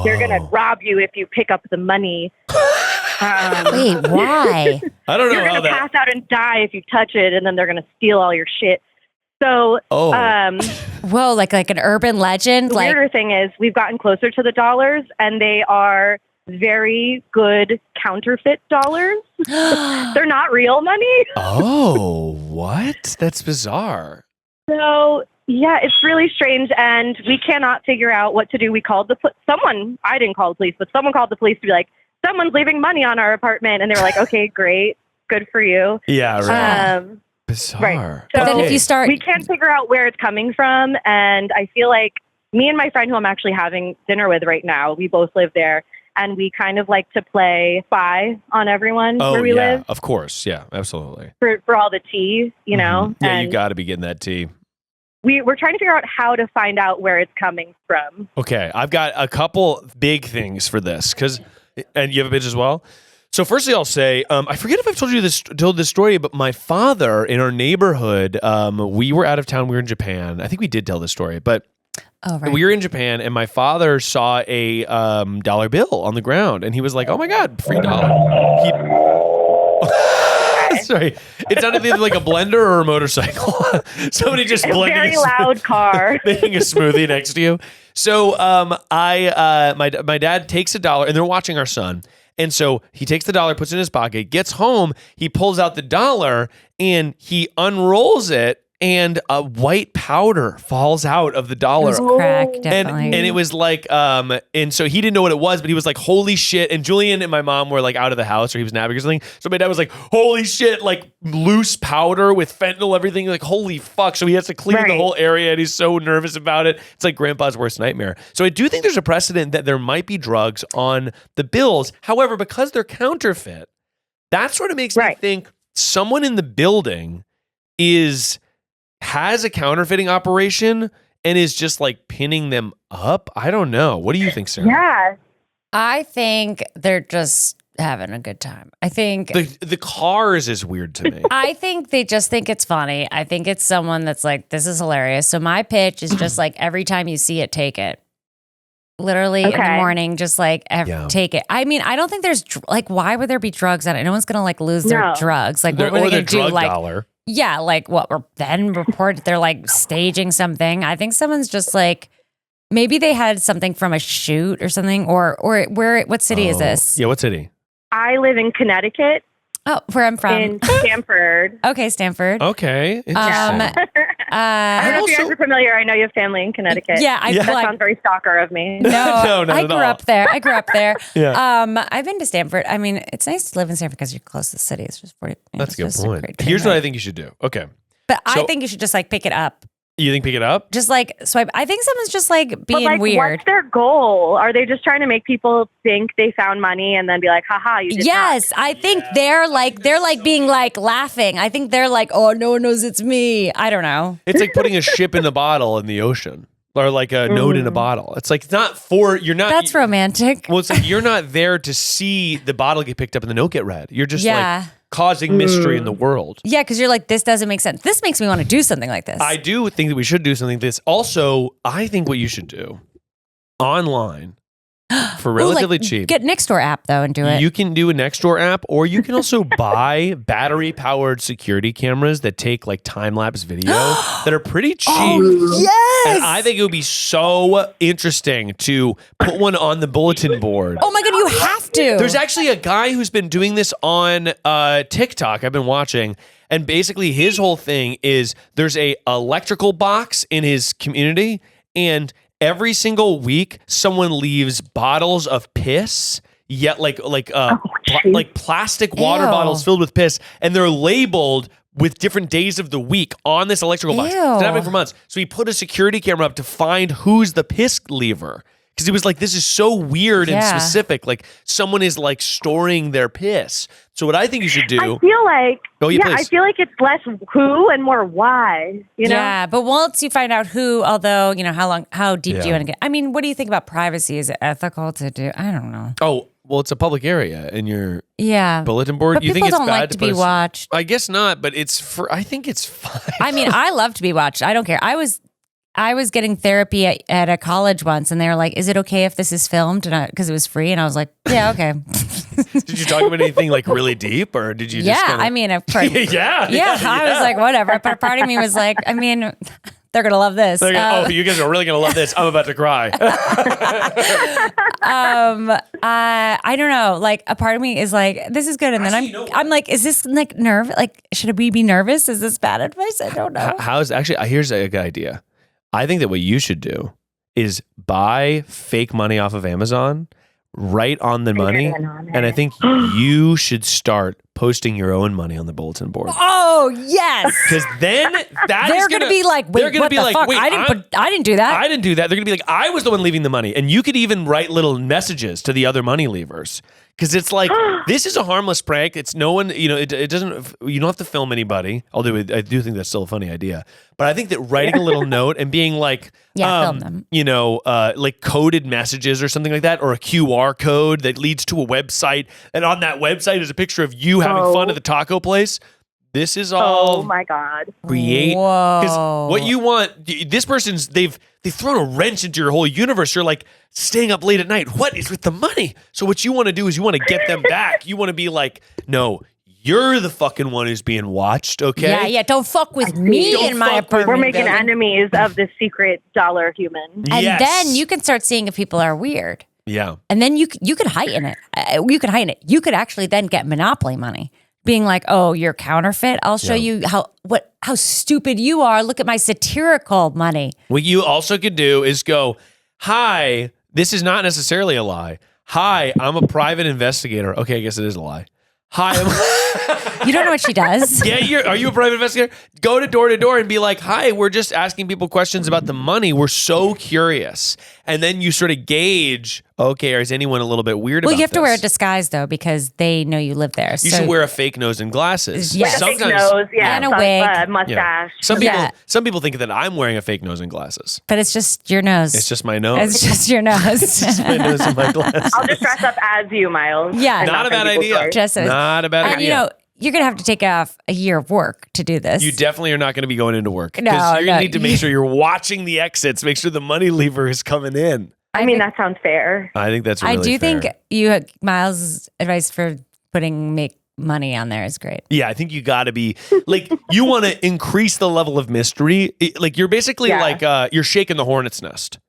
They're going to rob you if you pick up the money. Wait, why? I don't know. You're going to pass out and die if you touch it, and then they're going to steal all your shit. So, whoa, like an urban legend. The weirder thing is, we've gotten closer to the dollars, and they are very good counterfeit dollars. They're not real money. Oh, what? That's bizarre. So, yeah, it's really strange, and we cannot figure out what to do. We called someone. I didn't call the police, but someone called the police to be like, someone's leaving money on our apartment, and they were like, okay, great, good for you. Yeah, right. Bizarre. Right. So but then if you start, we can't figure out where it's coming from, and I feel like me and my friend who I'm actually having dinner with right now, we both live there, and we kind of like to play spy on everyone where we live. Of course, yeah, absolutely. For all the tea, you know. Yeah, and you got to be getting that tea. We're trying to figure out how to find out where it's coming from. Okay, I've got a couple big things for this and you have a bitch as well. So firstly, I'll say, I forget if I've told this story, but my father in our neighborhood, we were out of town. We were in Japan. I think we did tell this story, but we were in Japan, and my father saw a dollar bill on the ground, and he was like, "Oh my God, free dollar!" Sorry, it sounded either like a blender or a motorcycle. Somebody just blending very loud car, making a smoothie next to you. So, my dad takes $1, and they're watching our son. And so he takes the $1, puts it in his pocket, gets home, he pulls out the $1, and he unrolls it, and a white powder falls out of the $1. It was crack, definitely. And it was like, and so he didn't know what it was, but he was like, holy shit. And Julian and my mom were like out of the house, or he was napping or something. So my dad was like, holy shit, like loose powder with fentanyl, everything, like holy fuck. So he has to clean the whole area, and he's so nervous about it. It's like grandpa's worst nightmare. So I do think there's a precedent that there might be drugs on the bills. However, because they're counterfeit, that sort of makes me think someone in the building has a counterfeiting operation and is just like pinning them up. I don't know. What do you think, Sarah? Yeah. I think they're just having a good time. I think the cars is weird to me. I think they just think it's funny. I think it's someone that's like, this is hilarious. So my pitch is just like, every time you see it, take it. Literally in the morning, just like take it. I mean, I don't think there's like, why would there be drugs on it? No one's gonna like lose their drugs. Like, what were they gonna do? Like, dollar. Yeah, like what? Then report they're like staging something. I think someone's just like, maybe they had something from a shoot or something, or where? What city is this? Yeah, what city? I live in Connecticut. Oh, where I'm from. In Stamford. Okay, Stanford. Okay, interesting. I don't know if you guys are familiar. I know you have family in Connecticut. Yeah, that sounds very stalker of me. No, I grew up there. Yeah. I've been to Stanford. I mean, it's nice to live in Stanford because you're close to the city. It's just 40. That's a good point. Here's what I think you should do. Okay. But I think you should just like pick it up. You think pick it up? Just like swipe. I think someone's just like being weird. What's their goal? Are they just trying to make people think they found money and then be like, haha, you did not. I think they're like being like laughing. I think they're like, oh, no one knows it's me. I don't know. It's like putting a ship in a bottle in the ocean. Or like a note in a bottle. It's like, it's not for, you're not. That's romantic. Well, it's like you're not there to see the bottle get picked up and the note get read. You're just like causing mystery in the world. Yeah, because you're like, this doesn't make sense. This makes me want to do something like this. I do think that we should do something like this. Also, I think what you should do online for relatively cheap. Get Nextdoor app though and do it. You can do a Nextdoor app, or you can also buy battery-powered security cameras that take like time-lapse video that are pretty cheap. Oh, yes! And I think it would be so interesting to put one on the bulletin board. Oh my God, you have to. There's actually a guy who's been doing this on TikTok. I've been watching. And basically his whole thing is there's a electrical box in his community, and every single week, someone leaves bottles of piss, yet like plastic water bottles filled with piss, and they're labeled with different days of the week on this electrical box. It's been happening for months. So he put a security camera up to find who's the piss leaver. Because he was like, this is so weird and specific. Like someone is like storing their piss. So what I think you should do. I feel like, I feel like it's less who and more why. You know? Yeah, but once you find out who, although, you know, how deep do you want to get? I mean, what do you think about privacy? Is it ethical to do? I don't know. Oh, Well, it's a public area in your Yeah. bulletin board. But You people think it's don't bad like to be watched. I guess not, but I think it's fine. I mean, I love to be watched. I don't care. I was getting therapy at a college once, and they were like, "Is it okay if this is filmed?" And because it was free, and I was like, "Yeah, okay." Did you talk about anything like really deep, or did you? Yeah, just kinda... I mean, of course. yeah. I was like, whatever. But part of me was like, I mean, they're gonna love this. Oh, you guys are really gonna love this. I'm about to cry. I don't know. Like, a part of me is like, this is good, and then I'm like, is this like nerve? Like, should we be nervous? Is this bad advice? I don't know. Here's a good idea. I think that what you should do is buy fake money off of Amazon, write on the money, and I think you should start posting your own money on the bulletin board. Oh yes, because then they're gonna be like, wait, what the fuck? Wait, I didn't do that. I didn't do that. They're gonna be like, I was the one leaving the money, and you could even write little messages to the other money leavers. Because it's like, this is a harmless prank. It's no one, it doesn't, you don't have to film anybody. Although I do think that's still a funny idea. But I think that writing a little note and being like, film them. Like coded messages or something like that, or a QR code that leads to a website. And on that website is a picture of you having fun at the taco place. This is all. Oh my God. Create. Because what you want, this person's, they've thrown a wrench into your whole universe. You're like staying up late at night. What is with the money? So what you want to do is you want to get them back. You want to be like, no, you're the fucking one who's being watched. Okay. Yeah. Don't fuck with me in my apartment. We're making enemies of the secret dollar human. And then you can start seeing if people are weird. Yeah. And then you could heighten it. You could heighten it. You could actually then get Monopoly money. Being like, oh, you're counterfeit. I'll show you how stupid you are. Look at my satirical money. What you also could do is go, hi, this is not necessarily a lie. Hi, I'm a private investigator. Okay, I guess it is a lie. Hi, you don't know what she does. Yeah, are you a private investigator? Go to door and be like, hi, we're just asking people questions about the money. We're so curious. And then you sort of gauge, okay, is anyone a little bit weird about this? Well, you have to wear a disguise, though, because they know you live there. You should wear a fake nose and glasses. Yes. Like a fake nose, and a wig. Mustache. Yeah. Some people think that I'm wearing a fake nose and glasses. But it's just your nose. It's just my nose. It's just your nose. It's just my nose and my glasses. I'll just dress up as you, Miles. Yeah. Not a bad idea. Not a bad idea. You're going to have to take off a year of work to do this. You definitely are not going to be going into work. No, you're going to need to make sure you're watching the exits, make sure the money lever is coming in. I mean, that sounds fair. I think that's really I do fair. think Miles' advice for make money on there is great. Yeah, I think you got to be like, you want to increase the level of mystery. Like you're basically like you're shaking the hornet's nest.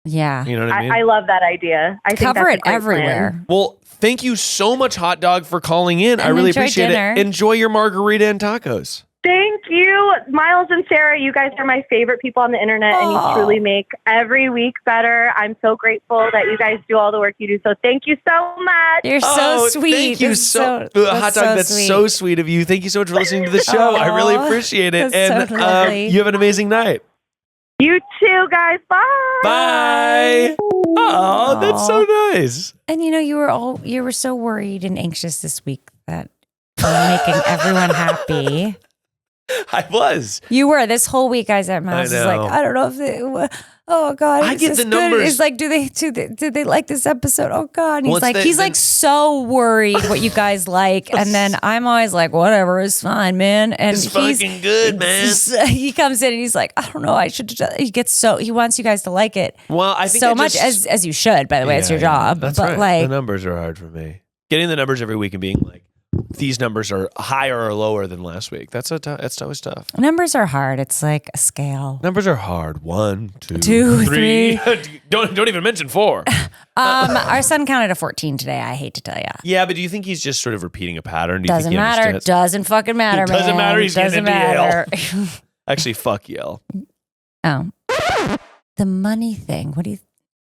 Yeah. You know what I mean? I love that idea. I think Cover that's it a great everywhere. plan. Well, thank you so much, Hot Dog, for calling in. I really appreciate it. Enjoy your margarita and tacos. Thank you, Miles and Sarah. You guys are my favorite people on the internet, and you truly make every week better. I'm so grateful that you guys do all the work you do. So thank you so much. You're so sweet. Thank you Hot Dog. That's so sweet of you. Thank you so much for listening to the show. I really appreciate it. And you have an amazing night. You too, guys. Bye. Bye. Oh, that's so nice. And you were so worried and anxious this week that you're making everyone happy. I was. You were this whole week. I was at Miles. I like, I don't know if they. Oh God! I get the numbers. It's like, do they like this episode? Oh God! And he's like so worried what you guys like, and then I'm always like, whatever, it's fine, man. And it's fucking good, man. He comes in and he's like, I don't know, I should. He wants you guys to like it. Well, I think so much as you should. By the way, it's your job. That's but right. Like, the numbers are hard for me. Getting the numbers every week and being like, these numbers are higher or lower than last week. That's always tough. Numbers are hard. It's like a scale. Numbers are hard. 1, 2, 3. Don't even mention 4. Our son counted to 14 today. I hate to tell you. Yeah, but do you think he's just sort of repeating a pattern? Doesn't matter. Doesn't fucking matter, man. Doesn't matter. He's doesn't matter. Yale. Actually, fuck Yale. Oh, the money thing.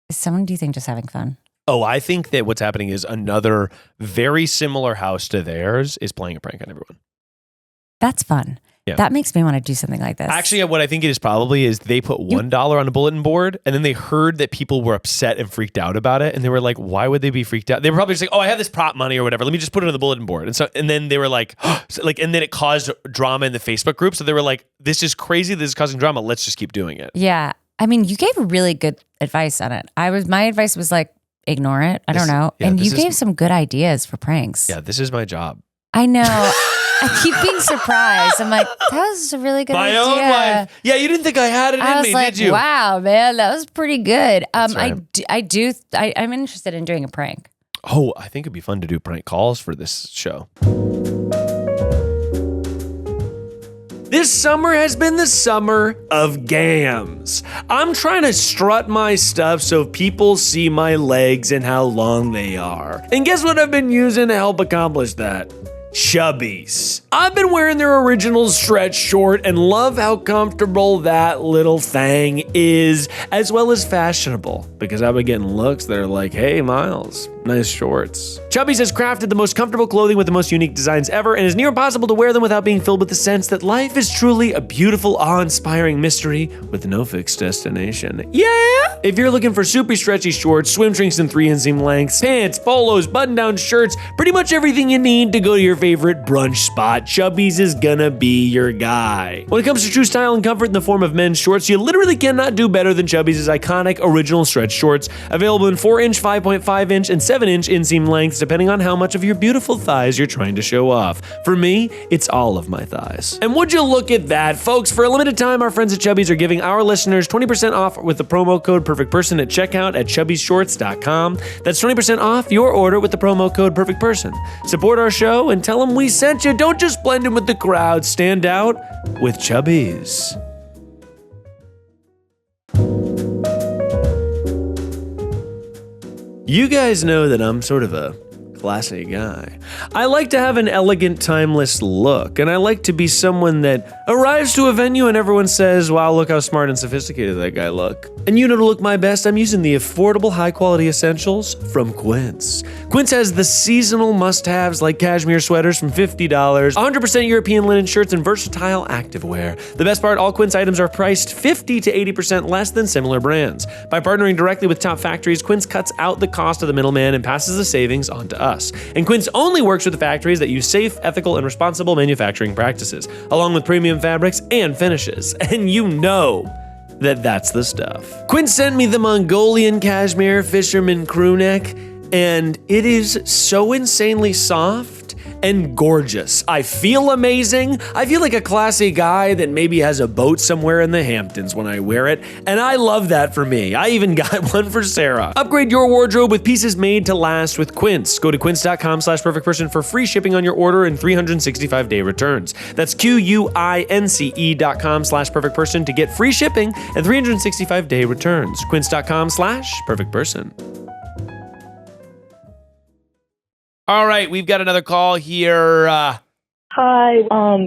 Is someone do you think just having fun? Oh, I think that what's happening is another very similar house to theirs is playing a prank on everyone. That's fun. Yeah. That makes me want to do something like this. Actually, what I think it is probably is they put $1 on a bulletin board and then they heard that people were upset and freaked out about it. And they were like, why would they be freaked out? They were probably just like, oh, I have this prop money or whatever. Let me just put it on the bulletin board. And then they were like, and then it caused drama in the Facebook group. So they were like, this is crazy. This is causing drama. Let's just keep doing it. Yeah. I mean, you gave really good advice on it. My advice was like, ignore it. I don't know. And you gave some good ideas for pranks. Yeah, this is my job. I know. I keep being surprised. I'm like, that was a really good idea. My own wife. Yeah, you didn't think I had it in me, did you? Wow, man, that was pretty good. Right. I'm interested in doing a prank. Oh, I think it'd be fun to do prank calls for this show. This summer has been the summer of gams. I'm trying to strut my stuff so people see my legs and how long they are. And guess what I've been using to help accomplish that? Chubbies. I've been wearing their original stretch short and love how comfortable that little thing is, as well as fashionable, because I've been getting looks that are like, hey, Miles, nice shorts. Chubbies has crafted the most comfortable clothing with the most unique designs ever, and is near impossible to wear them without being filled with the sense that life is truly a beautiful, awe-inspiring mystery with no fixed destination. Yeah! If you're looking for super stretchy shorts, swim trunks in 3 inseam lengths, pants, polos, button-down shirts, pretty much everything you need to go to your favorite brunch spot, Chubbies is gonna be your guy. When it comes to true style and comfort in the form of men's shorts, you literally cannot do better than Chubbies' iconic original stretch shorts, available in 4-inch, 5.5-inch, and 7-inch inseam lengths, depending on how much of your beautiful thighs you're trying to show off. For me, it's all of my thighs. And would you look at that, folks? For a limited time, our friends at Chubbies are giving our listeners 20% off with the promo code PerfectPerson at checkout at chubbiesshorts.com. That's 20% off your order with the promo code PerfectPerson. Support our show and tell them we sent you. Don't just blend in with the crowd. Stand out with Chubbies. You guys know that I'm sort of a classy guy. I like to have an elegant, timeless look, and I like to be someone that arrives to a venue and everyone says, wow, look how smart and sophisticated that guy look. And you know, to look my best, I'm using the affordable, high-quality essentials from Quince. Quince has the seasonal must-haves like cashmere sweaters from $50, 100% European linen shirts, and versatile activewear. The best part, all Quince items are priced 50 to 80% less than similar brands. By partnering directly with top factories, Quince cuts out the cost of the middleman and passes the savings on to us. And Quince only works with the factories that use safe, ethical, and responsible manufacturing practices, along with premium fabrics and finishes. And you know that that's the stuff. Quince sent me the Mongolian cashmere fisherman crew neck, and it is so insanely soft and gorgeous. I feel amazing. I feel like a classy guy that maybe has a boat somewhere in the Hamptons when I wear it, and I love that for me. I even got one for Sarah. Upgrade your wardrobe with pieces made to last with Quince. Go to quince.com/perfectperson for free shipping on your order and 365-day returns. That's QUINCE.com/perfectperson to get free shipping and 365-day returns. Quince.com/perfectperson. All right, we've got another call here. Hi.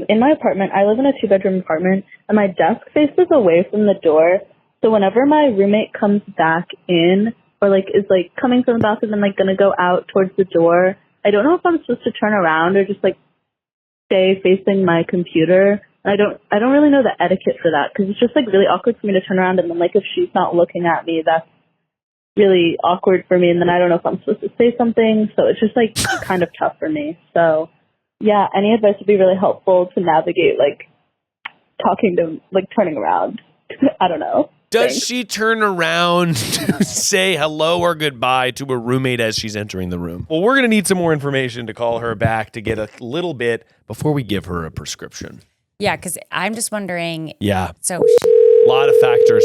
In my apartment, I live in a 2-bedroom apartment, and my desk faces away from the door. So whenever my roommate comes back in, or is coming from the bathroom and gonna go out towards the door, I don't know if I'm supposed to turn around or just stay facing my computer. And I don't really know the etiquette for that, because it's just really awkward for me to turn around, and then if she's not looking at me, that's really awkward for me, and then I don't know if I'm supposed to say something, so it's just kind of tough for me. So yeah, any advice would be really helpful to navigate talking to turning around. I don't know. Does she turn around to say hello or goodbye to a roommate as she's entering the room? Well, we're going to need some more information to call her back to get a little bit before we give her a prescription. Yeah, because I'm just wondering. Yeah. So a lot of factors.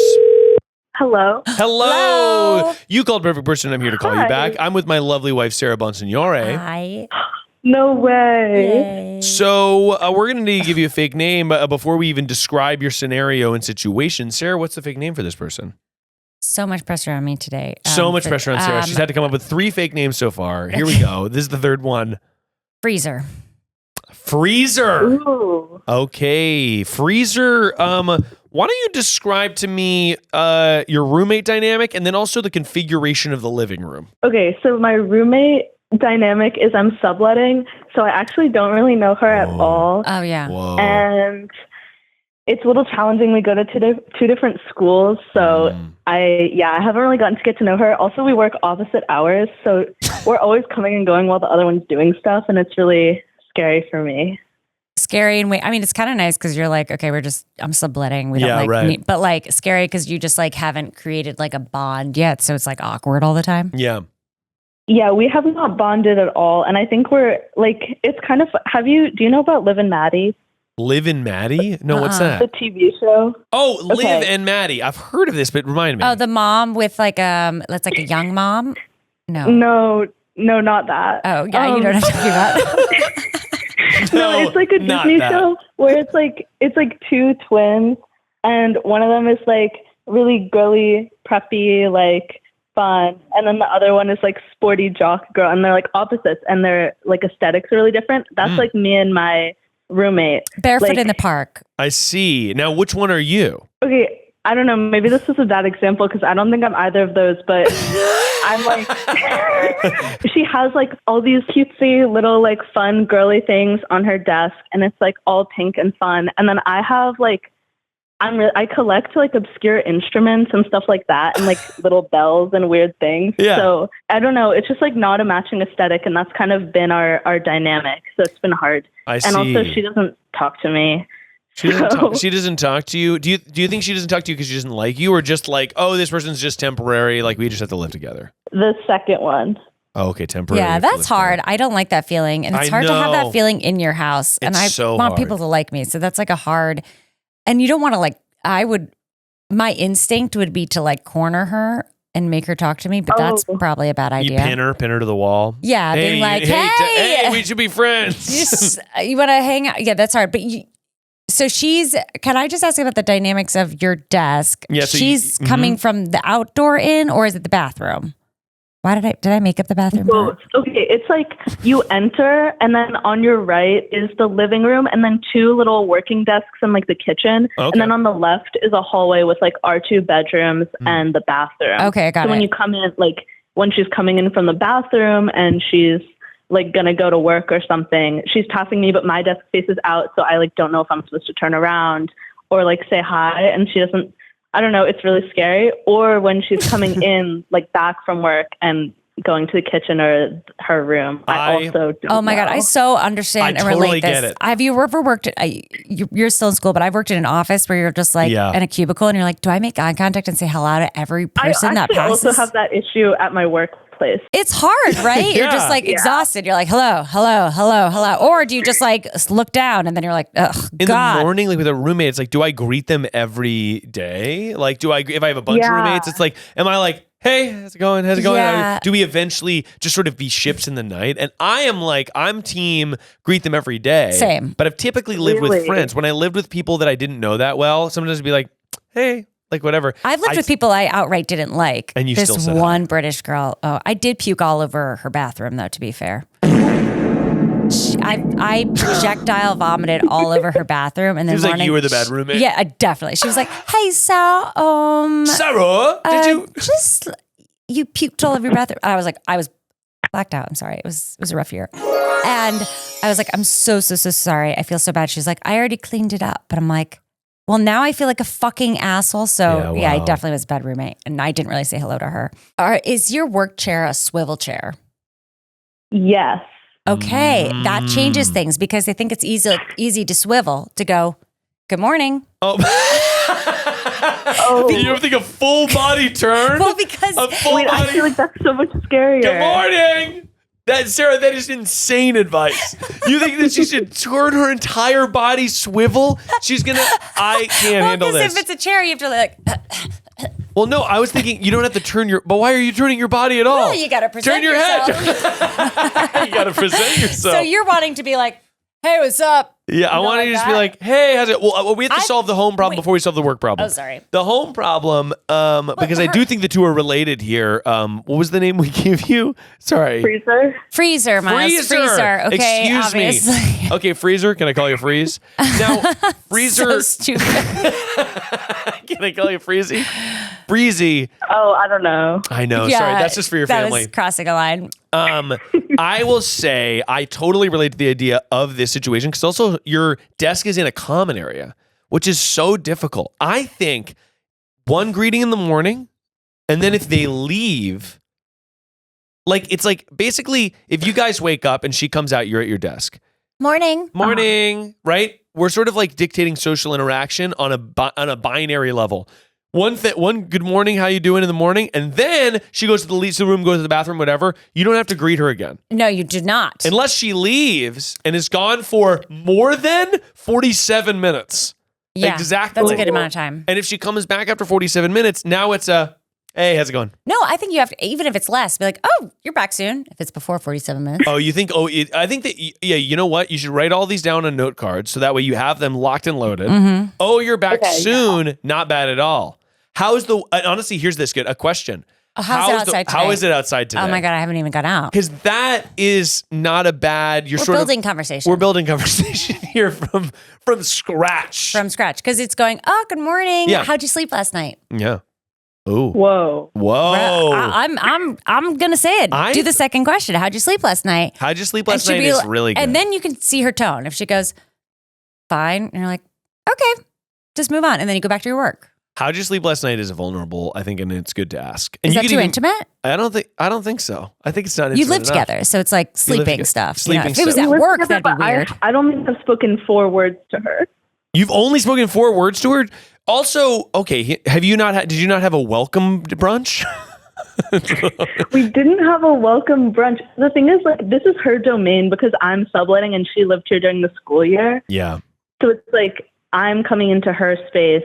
Hello. Hello. You called Perfect Person. I'm here to call you back. I'm with my lovely wife, Sarah Bonsignore. Hi. No way. Yay. So we're going to need to give you a fake name before we even describe your scenario and situation. Sarah, what's the fake name for this person? So much pressure on me today. So much pressure on Sarah. She's had to come up with 3 fake names so far. Here we go. This is the third one. Freezer. Ooh. Okay. Freezer. Why don't you describe to me your roommate dynamic and then also the configuration of the living room? Okay, so my roommate dynamic is I'm subletting, so I actually don't really know her at all. Oh, yeah. Whoa. And it's a little challenging. We go to two different schools, so I haven't really gotten to get to know her. Also, we work opposite hours, so we're always coming and going while the other one's doing stuff, and it's really scary for me. Scary and it's kind of nice because you're okay, I'm subletting. We don't right. But scary because you just haven't created a bond yet. So it's awkward all the time. Yeah. Yeah, we have not bonded at all. And I think we're like, it's kind of, do you know about Liv and Maddie? Liv and Maddie? No, what's that? The TV show. Oh, Liv and Maddie. I've heard of this, but remind me. Oh, the mom with like that's like a young mom? No. No, not that. Oh, yeah, you know what I'm talking about. No, it's like a Disney show where it's like two twins, and one of them is like really girly, preppy, like fun, and then the other one is like sporty jock girl, and they're like opposites, and their like aesthetics are really different. That's like me and my roommate. Barefoot in the park. I see. Now, which one are you? Okay, I don't know. Maybe this is a bad example because I don't think I'm either of those, but I'm like, she has like all these cutesy little like fun girly things on her desk, and it's like all pink and fun. And then I have like, I collect like obscure instruments and stuff like that, and like little bells and weird things. Yeah. So I don't know. It's just like not a matching aesthetic, and that's kind of been our dynamic. So it's been hard. I see. And also, she doesn't talk to me. She doesn't talk to you. Do you think she doesn't talk to you because she doesn't like you, or just like, oh, this person's just temporary, like we just have to live together? The second one. Oh, okay, temporary. Yeah, that's hard. I don't like that feeling, and it's hard to have that feeling in your house. And I want people to like me, so that's like a hard. And you don't want to like. My instinct would be to like corner her and make her talk to me, but that's probably a bad idea. You pin her to the wall. Yeah, being like, hey, we should be friends. You want to hang out? Yeah, that's hard. But so can I just ask about the dynamics of your desk? Yeah, so she's coming from the outdoor in, or is it the bathroom? Why did I make up the bathroom? Both. Okay, it's like you enter, and then on your right is the living room, and then two little working desks and like the kitchen. Okay. And then on the left is a hallway with like our two bedrooms and the bathroom. Okay, I got it. So when you come in, like when she's coming in from the bathroom and she's like gonna go to work or something, she's passing me, but my desk faces out, so I like don't know if I'm supposed to turn around or like say hi, and she doesn't. I don't know, it's really scary. Or when she's coming in, like back from work and going to the kitchen or her room, I also don't Oh my know. God, I so understand and totally relate this. get it. Have you ever worked you're still in school, but I've worked in an office where you're just like in a cubicle and you're like, do I make eye contact and say hello to every person that passes? I also have that issue at my workplace. It's hard, right? You're just like exhausted. You're like, hello, hello, hello, hello. Or do you just like look down and then you're like, ugh, in God. the morning, like with a roommate, it's like, do I greet them every day? Like, if I have a bunch of roommates, it's like, am I like, hey, how's it going? How's it going? Yeah. Do we eventually just sort of be ships in the night? And I'm team greet them every day. Same. But I've typically lived with friends. When I lived with people that I didn't know that well, sometimes I'd be like, hey, like whatever. I've lived with people I outright didn't like. And you this still said one British girl. Oh, I did puke all over her bathroom, though, to be fair. I projectile vomited all over her bathroom, and then she was like, you were the bad roommate. Yeah, definitely. She was like, "Hey, Sarah, Sarah, did you just you puked all over your bathroom?" And I was blacked out. I'm sorry. It was a rough year, and I was like, "I'm so sorry. I feel so bad." She's like, "I already cleaned it up," but I'm like, well, now I feel like a fucking asshole. So yeah, I definitely was a bad roommate, and I didn't really say hello to her. Is your work chair a swivel chair? Yes. Okay, that changes things because I think it's easy to swivel to go, good morning. Oh. You ever think a full body turn? Well, because I feel like that's so much scarier. Good morning. Sarah, that is insane advice. You think that she should turn her entire body swivel? I can't handle this. If it's a chair, you have to like. Well, no, I was thinking you don't have to turn but why are you turning your body at all? Well, you got to present Turn your yourself. head. You got to present yourself. So you're wanting to be like, hey, what's up? Yeah, I want to just be like, hey, how's it? Well, we have to solve the home problem before we solve the work problem. Oh, sorry. The home problem, because I do think the two are related here. What was the name we gave you? Sorry. Freezer, Miles. Freezer. Okay, excuse obviously. me. Okay, Freezer. Can I call you Freeze? Now, Freezer. So stupid. Can I call you Freezy? Breezy. Oh, I don't know. I know. Sorry, that's just for your family. That was crossing a line. I will say I totally relate to the idea of this situation because also your desk is in a common area, which is so difficult. I think one greeting in the morning, and then if they leave, like it's like basically if you guys wake up and she comes out, you're at your desk. Morning, right? We're sort of like dictating social interaction on a binary level. One good morning, how you doing in the morning? And then she goes to the room, goes to the bathroom, whatever. You don't have to greet her again. No, you do not. Unless she leaves and is gone for more than 47 minutes. Yeah, exactly. That's a good amount of time. And if she comes back after 47 minutes, now it's a, hey, how's it going? No, I think you have to, even if it's less, be like, oh, you're back soon. If it's before 47 minutes. Oh, you think, I think that, yeah, you know what? You should write all these down on note cards so that way you have them locked and loaded. Mm-hmm. Oh, you're back soon. Yeah. Not bad at all. Honestly, here's this good, a question. How is it outside today? Oh my God, I haven't even got out. Because that is not a bad, we're building conversation. We're building conversation here from scratch. From scratch. Because it's going, oh, good morning. Yeah. How'd you sleep last night? Yeah. Ooh. Whoa. I'm gonna say it. Do the second question. How'd you sleep last night? How'd you sleep last night is really good. And then you can see her tone. If she goes, fine, and you're like, okay, just move on. And then you go back to your work. How'd you sleep last night is vulnerable, I think, and it's good to ask. And is that too intimate? I don't think so. I think it's not intimate. You live together, so it's like sleeping stuff. Sleeping If it was at work, that'd be weird. I don't think I've spoken 4 words to her. You've only spoken 4 words to her? Also, okay, did you not have a welcome brunch? We didn't have a welcome brunch. The thing is, like, this is her domain because I'm subletting and she lived here during the school year. Yeah. So it's like I'm coming into her space.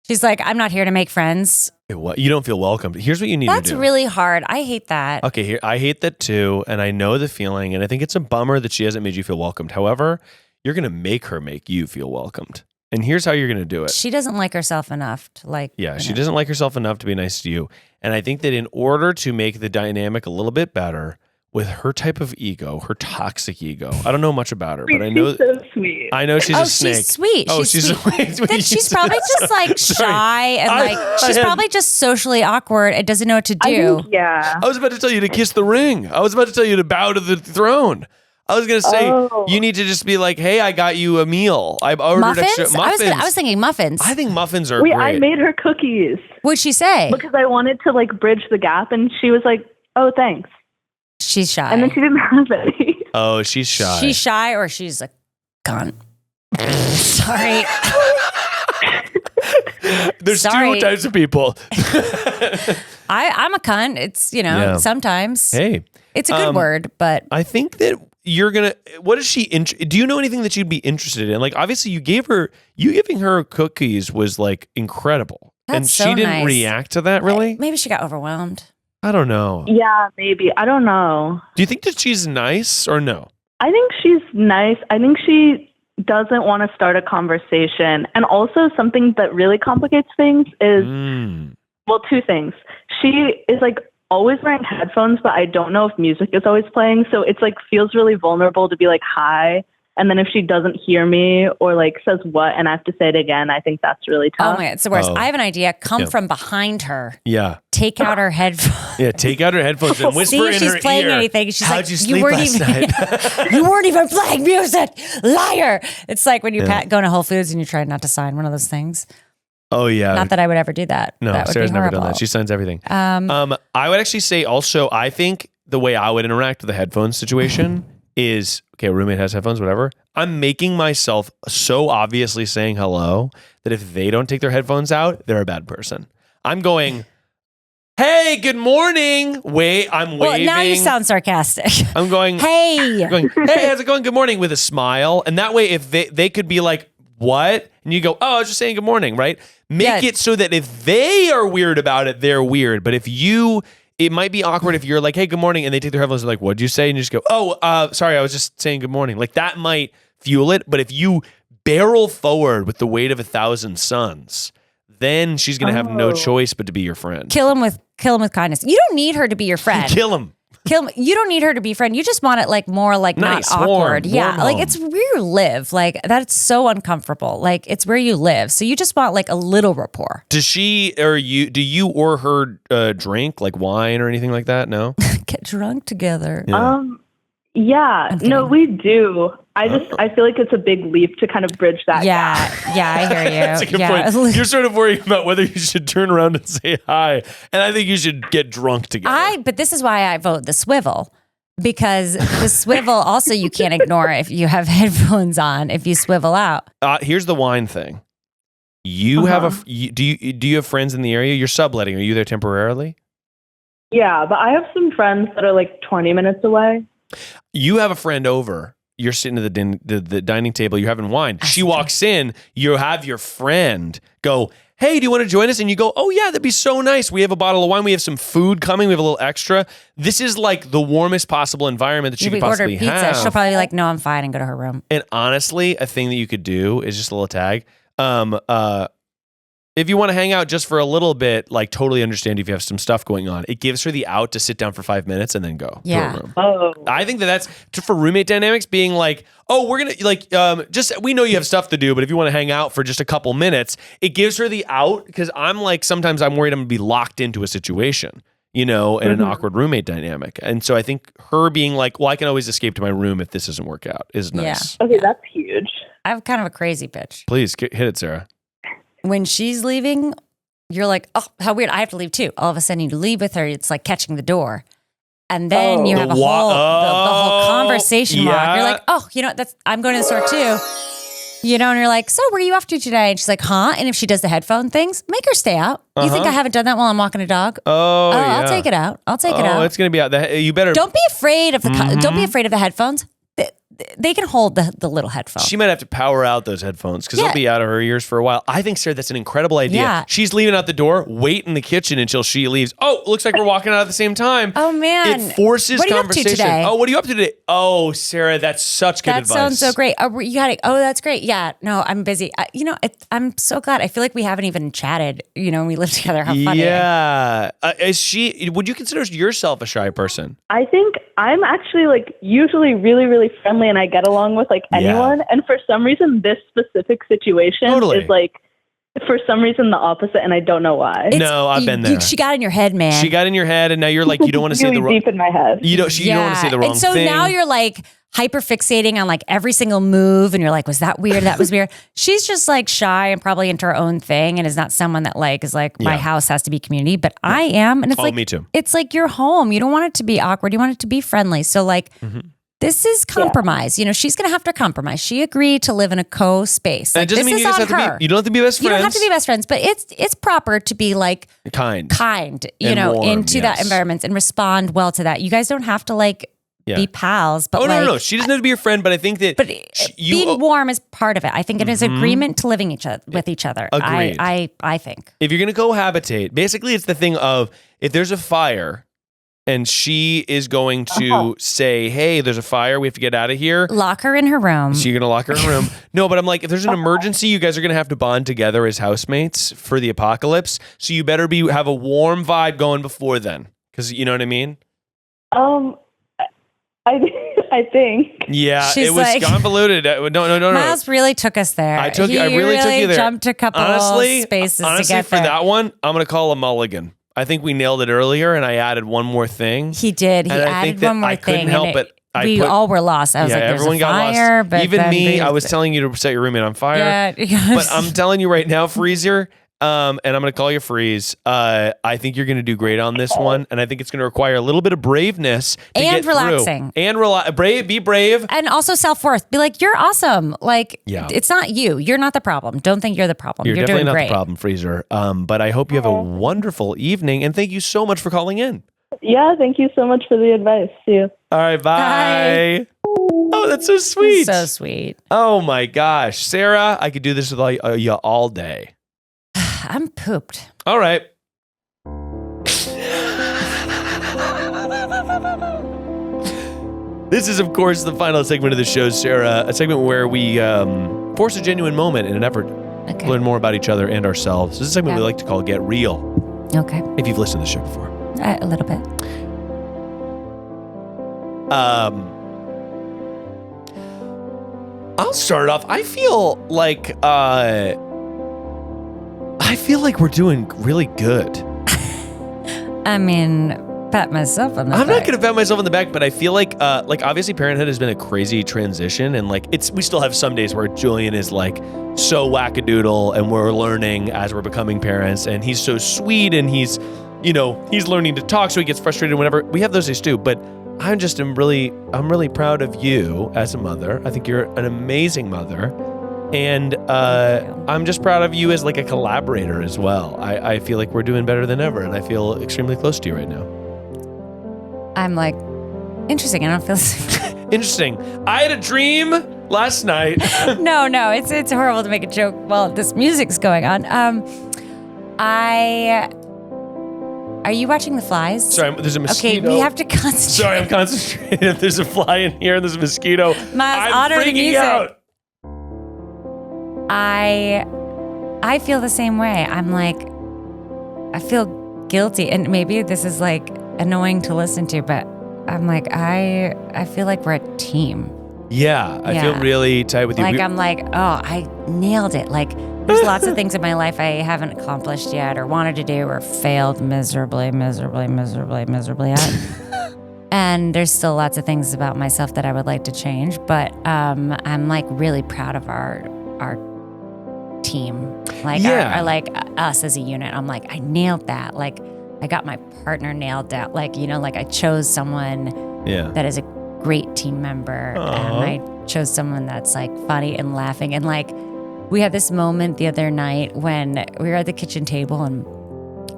She's like, I'm not here to make friends. You don't feel welcomed. Here's what you need to do. That's really hard. I hate that. Okay, I hate that too, and I know the feeling, and I think it's a bummer that she hasn't made you feel welcomed. However, you're going to make her make you feel welcomed. And here's how you're going to do it. She doesn't like herself enough to like... Yeah, she doesn't like herself enough to be nice to you. And I think that in order to make the dynamic a little bit better, with her type of ego, her toxic ego. I don't know much about her, but I know she's so sweet. I know she's a snake. She's sweet. Oh, she's sweet. Then she's probably just like shy and she's probably just socially awkward and doesn't know what to do. I was about to tell you to kiss the ring. I was about to tell you to bow to the throne. I was going to say, you need to just be like, hey, I got you a meal. I ordered extra muffins. I was thinking muffins. I think muffins are great. I made her cookies. What'd she say? Because I wanted to like bridge the gap and she was like, oh, thanks. She's shy. And then she didn't have any. Oh, she's shy. She's shy or she's a cunt. Sorry. There's 2 types of people. I'm a cunt. It's, sometimes. Hey. It's a good word, but. I think that you're going to, what is she, do you know anything that she'd be interested in? Like, obviously you giving her cookies was like incredible. That's and she didn't react to that really? Maybe she got overwhelmed. I don't know. Yeah, maybe. I don't know. Do you think that she's nice or no? I think she's nice. I think she doesn't want to start a conversation. And also something that really complicates things is, 2 things. She is like always wearing headphones, but I don't know if music is always playing. So it's like feels really vulnerable to be like, hi. And then if she doesn't hear me or like says what and I have to say it again, I think that's really tough. Oh my God, it's the worst. I have an idea. Come from behind her. Yeah. Take out her headphones. Yeah, take out her headphones and whisper in her ear. See if she's playing anything. She's How'd like, you sleep last night? You weren't even playing music. Liar. It's like when you go into Whole Foods and you try not to sign one of those things. Oh yeah. Not that I would ever do that. No, that would Sarah's be never done that. She signs everything. I would actually say also, I think the way I would interact with the headphones situation is, okay, a roommate has headphones, whatever. I'm making myself so obviously saying hello that if they don't take their headphones out, they're a bad person. I'm going, hey, good morning. I'm waving. Well, now you sound sarcastic. I'm going, hey. Hey, how's it going? Good morning with a smile. And that way, if they could be like, what? And you go, oh, I was just saying good morning, right? Make it so that if they are weird about it, they're weird. But if it might be awkward if you're like, hey, good morning. And they take their headphones and like, what'd you say? And you just go, oh, sorry, I was just saying good morning. Like that might fuel it. But if you barrel forward with the weight of 1,000 suns, then she's going to have no choice but to be your friend. Kill him with kindness. You don't need her to be your friend. Kill him. You don't need her to be friend. You just want it like more like nice, not awkward. Warm like it's where you live. Like that's so uncomfortable. Like it's where you live. So you just want like a little rapport. Does she or you? Do you or her drink like wine or anything like that? No. Get drunk together. Yeah. No, we do. I feel like it's a big leap to kind of bridge that gap. Yeah, I hear you. That's a good point. You're sort of worried about whether you should turn around and say hi. And I think you should get drunk together. But this is why I vote the swivel. Because the swivel also you can't ignore if you have headphones on, if you swivel out. Here's the wine thing. You have do you have friends in the area? You're subletting. Are you there temporarily? Yeah, but I have some friends that are like 20 minutes away. You have a friend over. You're sitting at the dining table. You're having wine. She walks in. You have your friend go, hey, do you want to join us? And you go, oh, yeah, that'd be so nice. We have a bottle of wine. We have some food coming. We have a little extra. This is like the warmest possible environment that she could possibly order pizza. have. She'll probably be like, no, I'm fine, and go to her room. And honestly, a thing that you could do is just a little tag. If you want to hang out just for a little bit, like totally understand if you have some stuff going on. It gives her the out to sit down for 5 minutes and then go to her room. Oh. I think that's for roommate dynamics being like, oh, we're going to like, just, we know you have stuff to do, but if you want to hang out for just a couple minutes, it gives her the out because I'm like, sometimes I'm worried I'm going to be locked into a situation, you know, in an awkward roommate dynamic. And so I think her being like, well, I can always escape to my room if this doesn't work out is nice. Okay, that's huge. I have kind of a crazy bitch. Please hit it, Sarah. When she's leaving, you're like, oh, how weird. I have to leave too. All of a sudden you leave with her. It's like catching the door. And then you have the whole conversation walk. You're like, oh, you know, I'm going to the store too. You know, and you're like, so where are you off to today? And she's like, huh? And if she does the headphone things, make her stay out. You think I haven't done that while I'm walking a dog? Oh, yeah. I'll take it out. I'll take it out. Oh, it's going to be out. You better. Don't be afraid of don't be afraid of the headphones. They can hold the little headphone. She might have to power out those headphones because they'll be out of her ears for a while. I think, Sarah, that's an incredible idea. Yeah. She's leaving out the door. Wait in the kitchen until she leaves. Oh, looks like we're walking out at the same time. Oh, man. It forces what are you conversation. Up to today? Oh, what are you up to today? Oh, Sarah, that's such good advice. That sounds so great. Oh, that's great. Yeah, no, I'm busy. I'm so glad. I feel like we haven't even chatted, when we live together. How funny. Yeah. Would you consider yourself a shy person? I think I'm actually like usually really, really friendly and I get along with like anyone. And for some reason, this specific situation is like, for some reason, the opposite. And I don't know why. No, I've been there. She got in your head, man. She got in your head. And now you're like, you don't want to say the wrong deep in my head. You don't want to say the wrong thing. And so now you're like hyper fixating on like every single move. And you're like, was that weird? That was weird. She's just like shy and probably into her own thing. And is not someone that like is like, my house has to be community. But I am. And it's like, me too. It's like your home. You don't want it to be awkward. You want it to be friendly. So like, this is compromise. She's going to have to compromise. She agreed to live in a co-space. Like, doesn't mean you guys have to be. You don't have to be best friends. You don't have to be best friends, but it's proper to be like kind, warm, into that environment and respond well to that. You guys don't have to like be pals. But no. She doesn't have to be your friend. But I think that being warm is part of it. I think it is agreement to living with each other. Agreed. I think if you're going to cohabitate, basically it's the thing of if there's a fire. And she is going to say, hey, there's a fire. We have to get out of here. Lock her in her room. So you're going to lock her in her room. No, but I'm like, if there's an emergency, you guys are going to have to bond together as housemates for the apocalypse. So you better have a warm vibe going before then. Because you know what I mean? I think. Yeah, She's it was like, convoluted. No. Miles really took us there. I really took you there. Jumped a couple spaces to get for that one, I'm going to call a mulligan. I think we nailed it earlier, and I added one more thing. He did. He added one more thing. I couldn't help it. We all were lost. I was like, there's everyone a fire. Got lost. Even me, I was telling you to set your roommate on fire. Yeah, but I'm telling you right now, Freezer, and I'm going to call you Freeze. I think you're going to do great on this one, and I think it's going to require a little bit of braveness to get relaxing. Through. And be brave. And also self-worth. Be like, you're awesome. Like, it's not you. You're not the problem. Don't think you're the problem. You're definitely doing not great. The problem, Freezer. But I hope you have a wonderful evening, and thank you so much for calling in. Yeah, thank you so much for the advice. See you. All right, bye. Oh, that's so sweet. So sweet. Oh my gosh. Sarah, I could do this with you all day. I'm pooped. All right. This is, of course, the final segment of the show, Sarah. A segment where we force a genuine moment in an effort to learn more about each other and ourselves. This is a segment we like to call Get Real. Okay. If you've listened to the show before. A little bit. I'll start off. I feel like we're doing really good. I mean, pat myself on the back. I'm not going to pat myself on the back, but I feel like obviously parenthood has been a crazy transition, and we still have some days where Julian is like so wackadoodle, and we're learning as we're becoming parents, and he's so sweet, and he's learning to talk, so he gets frustrated whenever. We have those days too, but I'm really proud of you as a mother. I think you're an amazing mother. And I'm just proud of you as like a collaborator as well. I feel like we're doing better than ever, and I feel extremely close to you right now. I'm like, interesting. I don't feel Interesting. I had a dream last night. No, it's horrible to make a joke while this music's going on. Are you watching The Flies? Sorry, there's a mosquito. Okay, we have to concentrate. Sorry, I'm concentrating. There's a fly in here and there's a mosquito. Miles, I'm honor the freaking music. out. I feel the same way. I'm like, I feel guilty, and maybe this is like annoying to listen to, but I'm like, I feel like we're a team. Yeah, I feel really tight with you. Like, I'm like, oh, I nailed it. Like, there's lots of things in my life I haven't accomplished yet or wanted to do or failed miserably at. And there's still lots of things about myself that I would like to change, but I'm like really proud of our team. Like, our like us as a unit. I'm like, I nailed that. Like, I got my partner nailed down. Like, you know, like I chose someone that is a great team member. And I chose someone that's like funny and laughing. And like, we had this moment the other night when we were at the kitchen table and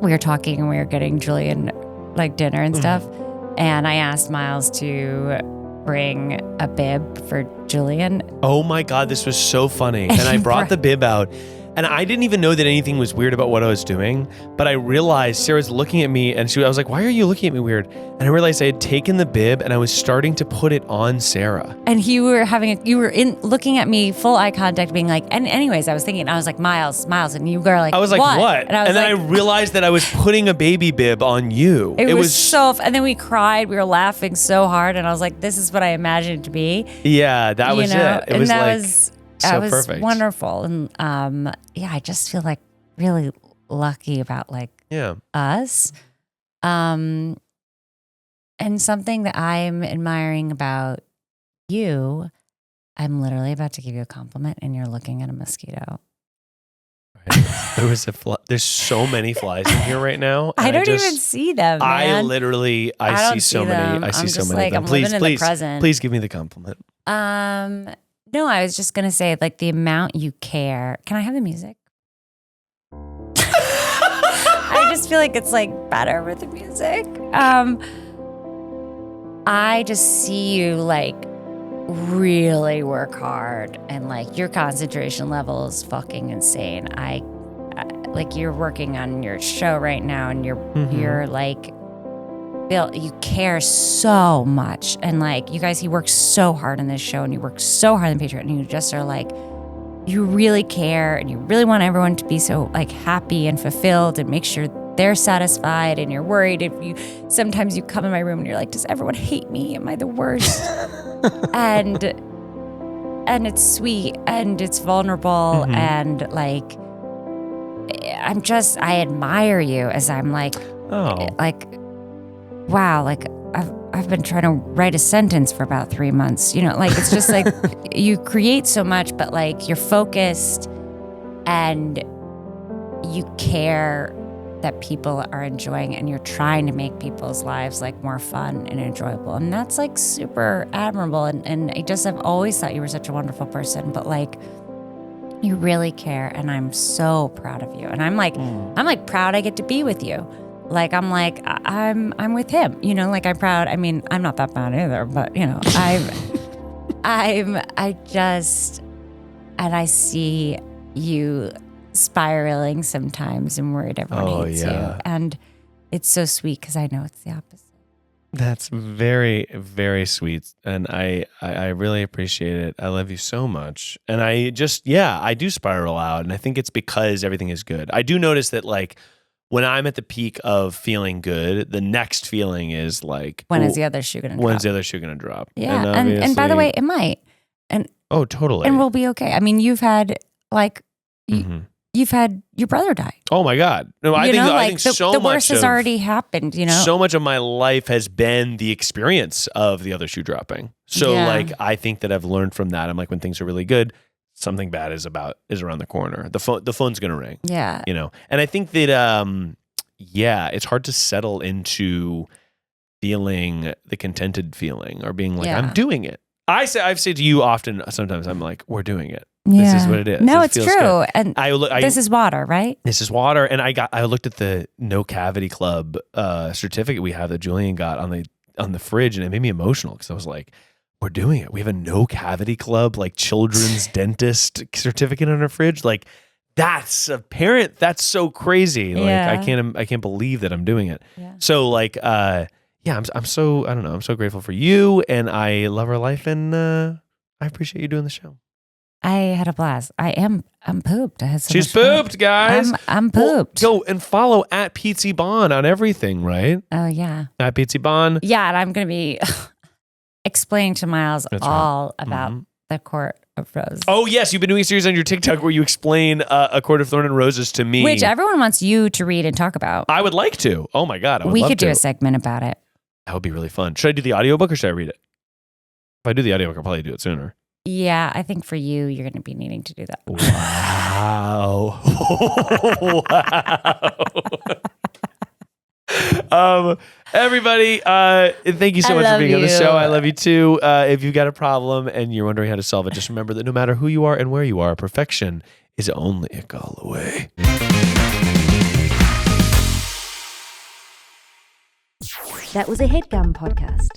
we were talking and we were getting Julian like dinner and stuff. And I asked Miles to bring a bib for Julian. Oh my God, this was so funny. And I brought the bib out. And I didn't even know that anything was weird about what I was doing, but I realized Sarah's looking at me and I was like, why are you looking at me weird? And I realized I had taken the bib and I was starting to put it on Sarah. And you were looking at me full eye contact being like, and anyways, I was thinking, I was like, Miles, and you were like, I was like, what? And, then I realized that I was putting a baby bib on you. It was so, and then we cried, we were laughing so hard and I was like, this is what I imagined it to be. Yeah, that was it. It was like, so was perfect. Wonderful. And I just feel like really lucky about like us. And something that I'm admiring about you, I'm literally about to give you a compliment and you're looking at a mosquito. There was a fly. There's so many flies in here right now. I don't even see them, man. I see so many. I see so many of them. Please give me the compliment. No, I was just going to say, like, the amount you care. Can I have the music? I just feel like it's, like, better with the music. I just see you, like, really work hard. And, like, your concentration level is fucking insane. Like, you're working on your show right now, and you're like... Bill, you care so much. And like, you guys, he works so hard on this show and you work so hard on Patreon and you just are like, you really care and you really want everyone to be so like happy and fulfilled and make sure they're satisfied and you're worried sometimes you come in my room and you're like, does everyone hate me? Am I the worst? and it's sweet and it's vulnerable and like, I admire you as I'm like, wow, like I've been trying to write a sentence for about 3 months, you know, like it's just like you create so much, but like you're focused and you care that people are enjoying and you're trying to make people's lives like more fun and enjoyable. And that's like super admirable. And I've always thought you were such a wonderful person, but like you really care. And I'm so proud of you. And I'm like proud I get to be with you. Like, I'm with him, you know, like I'm proud. I mean, I'm not that bad either, but you know, I see you spiraling sometimes and worried everyone hates you. And it's so sweet because I know it's the opposite. That's very, very sweet. And I really appreciate it. I love you so much. And I do spiral out. And I think it's because everything is good. I do notice that like, when I'm at the peak of feeling good, the next feeling is like, when is the other shoe going to drop? When's the other shoe going to drop? Yeah. And by the way, it might. And oh, totally. And we'll be okay. I mean, you've had like, you've had your brother die. Oh my God. No, I think so much. The worst has already happened, you know? So much of my life has been the experience of the other shoe dropping. So like, I think that I've learned from that. I'm like, when things are really good, something bad is around the corner. The phone's going to ring. Yeah. You know? And I think that, it's hard to settle into feeling the contented feeling or being like, I'm doing it. I've said to you often, sometimes I'm like, we're doing it. This is what it is. No, it it's true. Good. And this is water, right? This is water. And I looked at the No Cavity Club certificate we have that Julian got on the fridge, and it made me emotional because I was like, we're doing it. We have a No Cavity Club, like children's dentist certificate on our fridge. Like that's so crazy. Like I can't believe that I'm doing it. Yeah. So like I'm so, I don't know, I'm so grateful for you, and I love our life, and I appreciate you doing the show. I had a blast. I'm pooped. I had so She's much pooped, fun. guys. I'm pooped. Well, go and follow at Pizzy Bon on everything, right? Oh yeah. At Pizzy Bon. Yeah, and I'm gonna be explaining to Miles all about the Court of Roses. Oh yes, you've been doing a series on your TikTok where you explain A Court of Thorn and Roses to me, which everyone wants you to read and talk about. I would like to. Oh my god, we could do a segment about it. That would be really fun. Should I do the audiobook or should I read it? If I do the audiobook, I'll probably do it sooner. Yeah, I think for you, you're going to be needing to do that. Wow. Wow. Everybody, thank you so much for being on the show. I love you too. If you've got a problem and you're wondering how to solve it, just remember that no matter who you are and where you are, perfection is only a call away. That was a Headgum podcast.